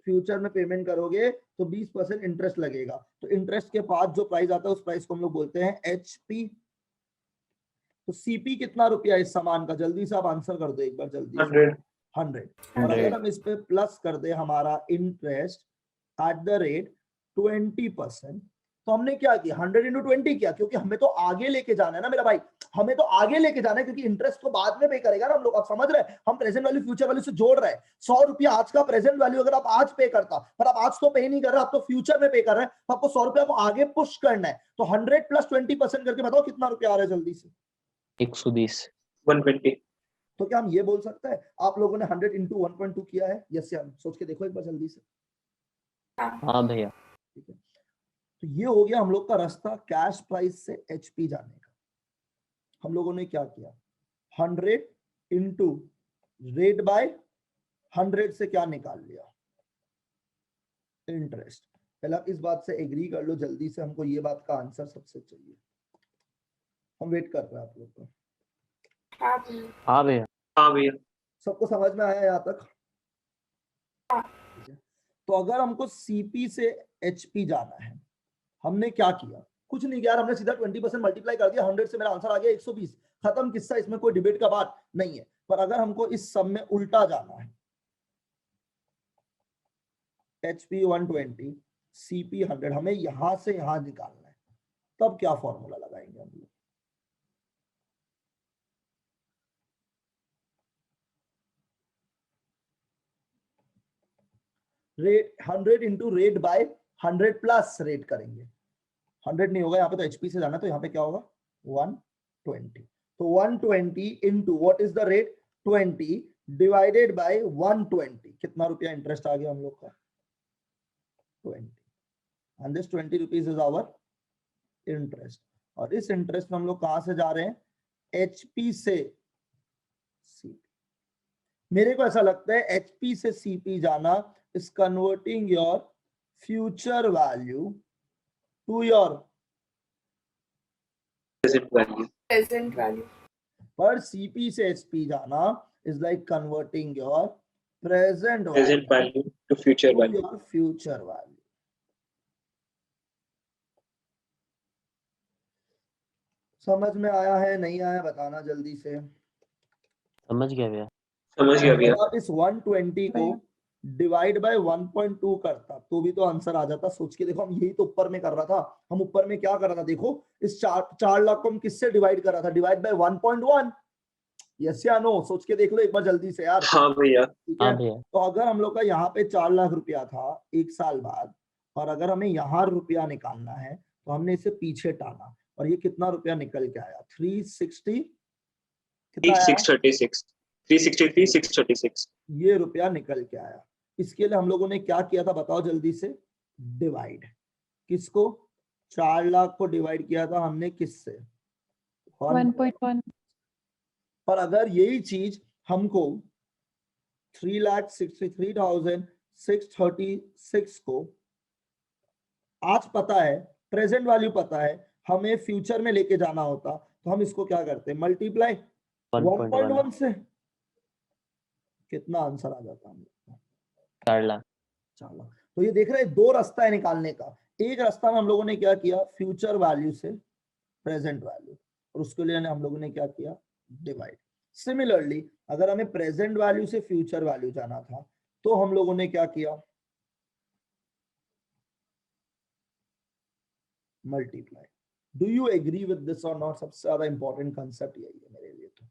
फ्यूचर में पेमेंट करोगे तो 20% इंटरेस्ट लगेगा. तो इंटरेस्ट के बाद जो प्राइस आता है उस प्राइस को हम लोग बोलते हैं एचपी. तो सीपी कितना रुपया इस सामान का? जल्दी से आप आंसर कर दो एक बार जल्दी. 100. 100. और अगर हम इस पे प्लस कर दे हमारा इंटरेस्ट एट द रेट 20%, तो हमने क्या किया? 100 into 20 किया, क्योंकि हमें तो आगे लेके जाना है ना मेरा भाई. हमें तो आगे लेके जाना है क्योंकि इंटरेस्ट तो बाद में पे करेगा ना हम लोग. आप समझ रहे हैं? हम प्रेजेंट वैल्यू फ्यूचर वैल्यू से जोड़ रहे हैं. 100 रुपया आज का प्रेजेंट वैल्यू अगर आप आज पे करता, पर आप आज तो पे नहीं कर रहे, आप तो फ्यूचर में पे कर रहे हैं, तो आपको 100 रुपया को आगे पुश करना है. तो 100 प्लस 20% करके बताओ कितना रुपया आ रहा है जल्दी से? 120. 120. तो क्या हम ये बोल सकते हैं आप लोगों ने 100 into 1.2 किया है? यस या नो? सोच के देखो एक बार जल्दी से. हाँ भैया. ठीक है, तो ये हो गया हम लोग का रास्ता कैश प्राइस से एचपी जाने का. हम लोगों ने क्या किया? 100 into रेट बाय 100 से क्या निकाल लिया? इंटरेस्ट. पहले आप इस बात से एग्री कर लो जल्दी से, हमको ये बात का आंसर सबसे चाहिए. हम वेट कर रहे हैं आप लोग का. हाँ भैया हाँ भैया. हाँ भैया. सबको समझ में आया यहाँ तक? हाँ. ठीक है, तो अगर हमको सीपी से एचपी जाना है, हमने क्या किया? कुछ नहीं किया, हमने सीधा 20% मल्टीप्लाई कर दिया. 100 से मेरा आंसर आ गया 120. खत्म किस्सा, इसमें कोई डिबेट का बात नहीं है. पर अगर हमको इस सब में उल्टा जाना है, HP 120 CP 100, हमें यहां से यहां निकालना है, तब क्या फॉर्मूला लगाएंगे हम लोग? Rate 100 into rate by 100 plus rate करेंगे. 100 नहीं होगा यहाँ पे, तो एचपी से जाना, तो यहाँ पे क्या होगा? 120. तो 120 into what is the rate? 20 divided by 120. कितना रुपया इंटरेस्ट आ गया हम लोग का? 20. And this 20 rupees is our interest. और इस इंटरेस्ट में हम लोग कहां से जा रहे हैं? एचपी से सीपी. मेरे को ऐसा लगता है एचपी से सीपी जाना is converting your future value to your Present value. Present value. पर सीपी से एचपी जाना is like converting your present Present value to future to value. your future value. समझ में आया है नहीं आया बताना जल्दी से. समझ गया भैया. समझ गया भैया. अगर इस 120 को डिवाइड बाय 1.2 करता तो भी तो आंसर आ जाता. सोच के देखो, हम यही तो ऊपर में कर रहा था. हम ऊपर में क्या कर रहा था? देखो, इस 4 लाख को हम किससे डिवाइड कर रहा था? Divide by 1.1. यस या नो? सोच के देख लो एक बार जल्दी से यार. हाँ भैया. ठीक हाँ है, भैया. तो अगर हम लोग का यहाँ पे 4 लाख रुपया था 1 साल बाद, और अगर हमें यहाँ रुपया निकालना है तो हमने इसे पीछे टाना, और ये कितना रुपया निकल के आया? 360. कितना आया? 636. 363, 636. ये रुपया निकल के आया. इसके लिए हम लोगों ने क्या किया था बताओ जल्दी से? डिवाइड. किसको? 4 लाख को डिवाइड किया था हमने किससे? 1.1. पर अगर यही चीज हमको 3,63,636 को आज पता है, प्रेजेंट वैल्यू पता है, हमें फ्यूचर में लेके जाना होता, तो हम इसको क्या करते? मल्टीप्लाई 1.1 से. कितना आंसर आ जाता? हम लोग 4 लाख. 4 लाख. तो ये देख रहे हैं, 2 रास्ता है निकालने का. एक रास्ता में हम लोगों ने क्या किया? फ्यूचर वैल्यू से प्रेजेंट वैल्यू, और उसके लिए हम लोगों ने क्या किया? डिवाइड. सिमिलरली अगर हमें प्रेजेंट वैल्यू से फ्यूचर वैल्यू जाना था तो हम लोगों ने क्या किया? Multiply. Do you agree with this और नॉट? सबसे ज्यादा इंपॉर्टेंट कंसेप्ट यही है मेरे लिए. तो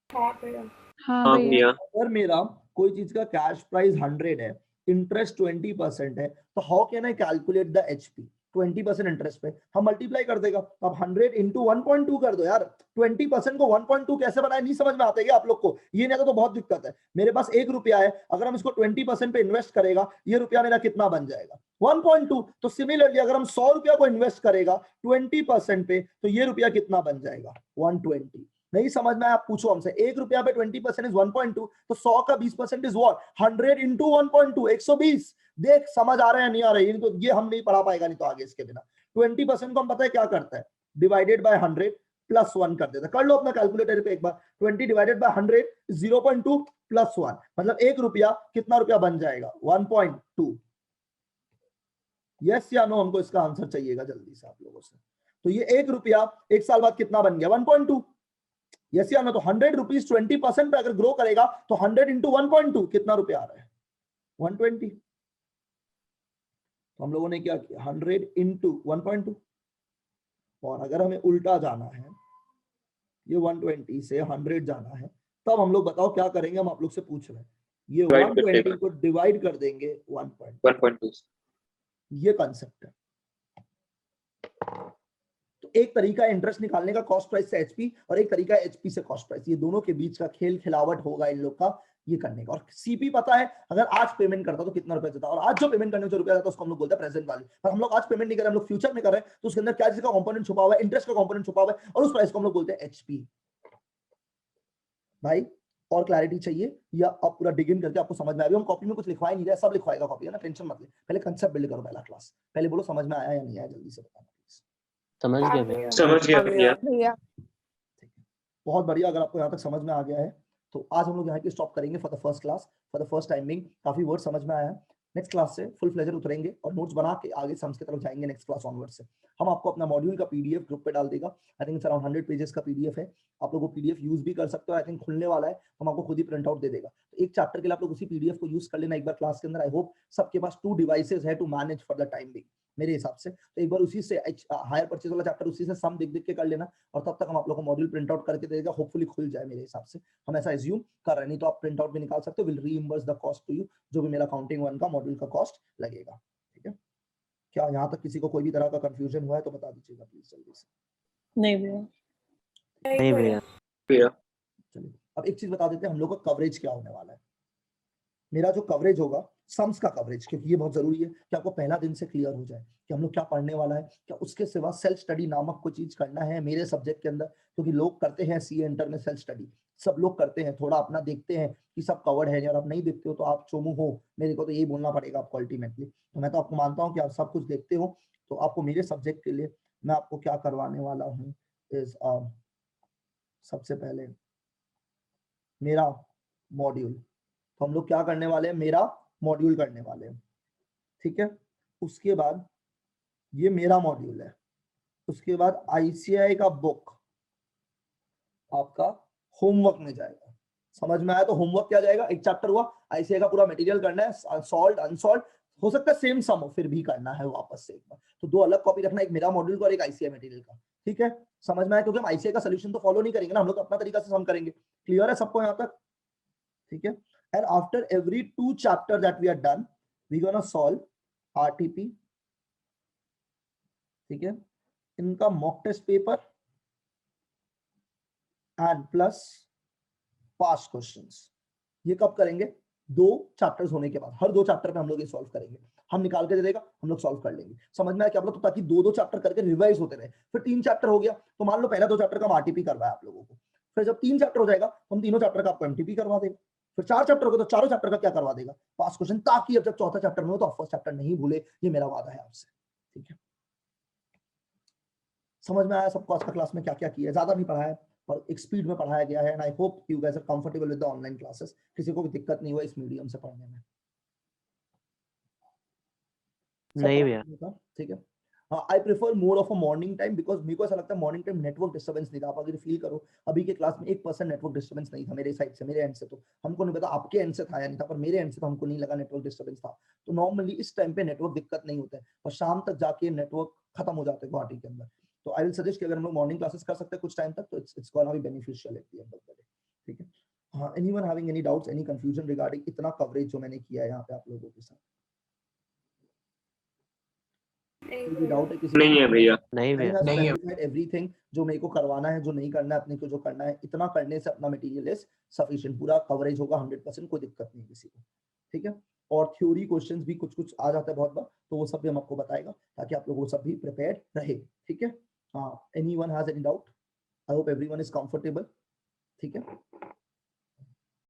हाँ भैया। हाँ हाँ भैया भैया। अगर मेरा कोई चीज का कैश प्राइस 100 है, इंटरेस्ट 20% है, तो how can I calculate the HP? 20% interest पे हम मल्टीप्लाई कर देगा, तो अब 100 इंटू 1.2 कर दो यार। 20% को 1.2 कैसे बनाए, नहीं समझ में आता है क्या आप लोग को? ये नहीं आता तो बहुत दिक्कत है। मेरे पास 1 रुपया है, अगर हम इसको 20% पे इन्वेस्ट करेगा, ये रुपया मेरा कितना बन जाएगा? 1.2। तो सिमिलरली अगर हम 100 रुपया को इन्वेस्ट करेगा 20% पे, तो ये रुपया कितना बन जाएगा? 120। नहीं समझ में आया, आप पूछो हमसे। 1 रुपया पे 20% इज 1.2, तो 100 का 20% इज व्हाट? 100 इंटू 1.2, 120। देख समझ आ रहा है नहीं आ रहा है? तो ये हम नहीं पढ़ा पाएगा नहीं तो आगे इसके बिना। 20% को हम पता है क्या करता है, डिवाइडेड बाय 100 प्लस 1 कर देता है। कर लो अपना कैलकुलेटर पे एक बार। 20 डिवाइडेड बाय 100 0.2 प्लस 1, मतलब 1 रुपया कितना रुपया बन जाएगा? 1.2। यस या नो? हमको इसका आंसर चाहिएगा जल्दी से आप लोगों से। तो ये 1 रुपया 1 साल बाद कितना बन गया? 1.2। यस या नो? तो 100 रुपीज 20% पे अगर ग्रो करेगा तो 100 इंटू 1.2 कितना रुपया आ रहा है? 120। तो हम लोगों ने क्या किया? 100 इंटू 1.2। और अगर हमें उल्टा जाना है, ये 120 से 100 जाना है, तब हम लोग बताओ क्या करेंगे? हम आप लोग से पूछ रहे हैं। ये Divide कर 120 देगा। को डिवाइड कर देंगे 1.2। 1.2। ये कंसेप्ट है। तो एक तरीका है इंटरेस्ट निकालने का कॉस्ट प्राइस से एचपी, और एक तरीका है एचपी से कॉस्ट प्राइस। ये दोनों के बीच का खेल खिलावट होगा इन लोग का, ये करने का। और सीपी पता है, अगर आज पेमेंट करता तो कितना रुपया देता, और आज जो पेमेंट करने में जो रुपया जाता है उसको हम लोग बोलते हैं प्रेजेंट वैल्यू। पर हम लोग आज पेमेंट नहीं कर रहे, हम लोग फ्यूचर में कर रहे हैं, तो उसके अंदर क्या चीज का कंपोनेंट छुपा हुआ है? इंटरेस्ट का कंपोनेंट छुपा हुआ है, और उस प्राइस को हम लोग बोलते हैं एचपी। भाई और क्लैरिटी चाहिए या अब पूरा डिग इन करके आपको समझ में आ रही है? हम कॉपी में कुछ लिखवाए नहीं रहे, सब लिखवाएगा कॉपी, है ना? टेंशन मत ले, पहले कंसेप्ट बिल्ड करो पहला क्लास। पहले बोलो समझ में आया या नहीं आया, जल्दी से बताना प्लीज। समझ हाँ गया भैया। भैया। समझ गया हाँ भैया। भैया। बहुत बढ़िया। अगर आपको यहाँ तक समझ में आ गया है तो आज हम लोग यहाँ की स्टॉप करेंगे for the first class, for the first timing. काफी वर्ड समझ में आया है। नेक्स्ट क्लास से फुल फ्लेजर उतरेंगे और नोट्स बना के आगे सम्स की तरफ जाएंगे नेक्स्ट क्लास ऑनवर्ड से। हम आपको अपना मॉड्यूल का पीडीएफ ग्रुप पे डाल देगा। I think it's around 100 pages का पीडीएफ है। आप लोग वो पीडीएफ यूज भी कर सकते हो। आई थिंक खुलने वाला है, हम आपको खुद ही प्रिंट आउट दे देगा। तो एक चैप्टर के लिए आप लोग उसी पीडीएफ को यूज कर लेना एक बार क्लास के अंदर। आई होप सबके पास 2 डिवाइसेस है to manage for the time being मेरे हिसाब से। तो एक बार उसी से हायर परचेज वाला चैप्टर उसी से सम देख देख के कर लेना, और तब तक हम आप लोग को मॉड्यूल प्रिंट आउट करके देगा। होपफुली खुल जाए मेरे हिसाब से, हम ऐसा एज्यूम कर रहे हैं। नहीं तो आप प्रिंट आउट भी निकाल सकते हो। Will reimburse the cost to you, जो भी मेरा अकाउंटिंग 1 का मॉड्यूल का कॉस्ट लगेगा। ठीक है? क्या यहाँ तक किसी को कोई भी तरह का कंफ्यूजन हुआ है तो बता दीजिएगा प्लीज जल्दी से। नहीं भैया। नहीं भैया। भैया चलिए अब एक चीज बता देते हैं, हम लोग का कवरेज क्या होने वाला है। मेरा जो कवरेज होगा, सम्स का कवरेज, क्योंकि ये बहुत जरूरी है कि आपको पहला दिन से क्लियर हो जाए कि हम लोग क्या पढ़ने वाला है। क्या उसके सिवा सेल्फ स्टडी नामक कोई चीज करना है मेरे सब्जेक्ट के अंदर? क्योंकि लोग करते हैं सीए इंटर में सेल्फ स्टडी, सब लोग करते हैं, थोड़ा अपना देखते हैं कि सब कवर्ड है, और आप नहीं देखते हो तो आप चोमू हो। मेरे को तो यही बोलना पड़ेगा आपको अल्टीमेटली। तो मैं तो आपको मानता हूँ कि आप सब कुछ देखते हो। तो आपको मेरे सब्जेक्ट के लिए मैं आपको क्या करवाने वाला हूँ इज सबसे पहले मेरा मॉड्यूल। तो हम लोग क्या करने वाले हैं? मेरा मॉड्यूल करने वाले हैं। ठीक है? उसके बाद ये मेरा मॉड्यूल है। उसके बाद आईसीआई का बुक आपका होमवर्क में जाएगा। समझ में आया? तो होमवर्क क्या जाएगा? एक चैप्टर हुआ, आईसीआई का पूरा मटेरियल करना है, सॉल्व अनसॉल्व हो सकता है सेम सम हो, फिर भी करना है वापस से एक बार। तो 2 अलग कॉपी रखना, एक मेरा मॉड्यूल का और एक आईसीआई मटेरियल का। ठीक है? समझ में आया? क्योंकि हम आईसीआई का सोल्यूशन तो फॉलो नहीं करेंगे ना, हम लोग अपना तरीका से सम करेंगे। क्लियर है सबको यहाँ तक? ठीक है? And after every 2 chapters that we are done, we gonna solve RTP. ठीक है? इनका mock test paper and plus past questions. ये कब करेंगे? 2 चैप्टर्स होने के बाद। हर 2 चैप्टर पे हम लोग ये सॉल्व करेंगे। हम निकाल के दे देगा, हम लोग सॉल्व कर लेंगे। समझ में आया क्या आप लोग? तो ताकि 2-2 चैप्टर करके रिवाइज होते रहे। फिर 3 चैप्टर हो गया तो मान लो पहला 2 चैप्टर का हम आरटीपी करवाया आप लोगों को। फिर जब 3 चैप्टर हो जाएगा तो हम तीनों चैप्टर का आपको एमटीपी करवा देगा। फिर 4 चैप्टर हो गए तो चारों चैप्टर का क्या करवा देगा? पास क्वेश्चन, ताकि अब जब चौथा चैप्टर में हो तो आप फर्स्ट चैप्टर नहीं भूले। ये मेरा वादा है आपसे। ठीक है? समझ में आया सबको आज का क्लास में क्या क्या किया? ज्यादा नहीं पढ़ाया और एक स्पीड में पढ़ाया गया है। And I hope you guys are comfortable with the online classes. किसी को भी दिक्कत नहीं हुआ इस मीडियम से पढ़ने में? नहीं भैया। ठीक है? हाँ, I prefer more of a morning time, because मेरे को ऐसा लगता है मॉर्निंग टाइम नेटवर्क डिस्टर्बेंस नहीं था। आप अगर फील करो अभी के क्लास में 1% नेटवर्क डिस्टर्बेंस नहीं था मेरे साइड से, मेरे एंड से। तो हमको नहीं पता आपके एंड से था या नहीं था, पर मेरे एंड से तो हमको नहीं लगा नेटवर्क डिस्टर्बेंस था। तो नॉर्मली इस टाइम पे नेटवर्क दिक्कत नहीं होता है, और शाम तक जाके नेटवर्क खत्म हो जाते हैं गुवाहाटी के अंदर। तो आई विल सजेस्ट कि अगर हम लोग मॉर्निंग क्लासेस कर सकते हैं कुछ टाइम तक, तो it's gonna be beneficial at the end of the day. ठीक है। हाँ, anyone having any doubts, any confusion regarding इतना कवरेज जो मैंने किया है यहाँ पे आप लोगों के साथ? कोई डाउट है किसी को? नहीं है भैया। नहीं भैया। नहीं है। एवरीथिंग जो मेरे को करवाना है, जो नहीं करना है, अपने को जो करना है, इतना करने से अपना मटेरियल इज सफिशिएंट, पूरा कवरेज होगा 100%, कोई दिक्कत नहीं किसी को, ठीक है। और थ्योरी क्वेश्चंस भी कुछ कुछ आ जाता है बहुत बार, तो वो सब भी हम आपको बताएगा ताकि आप लोग वो सब भी प्रिपेयर्ड रहे, ठीक है। हाँ, anyone has any doubt? I hope everyone is comfortable, ठीक है।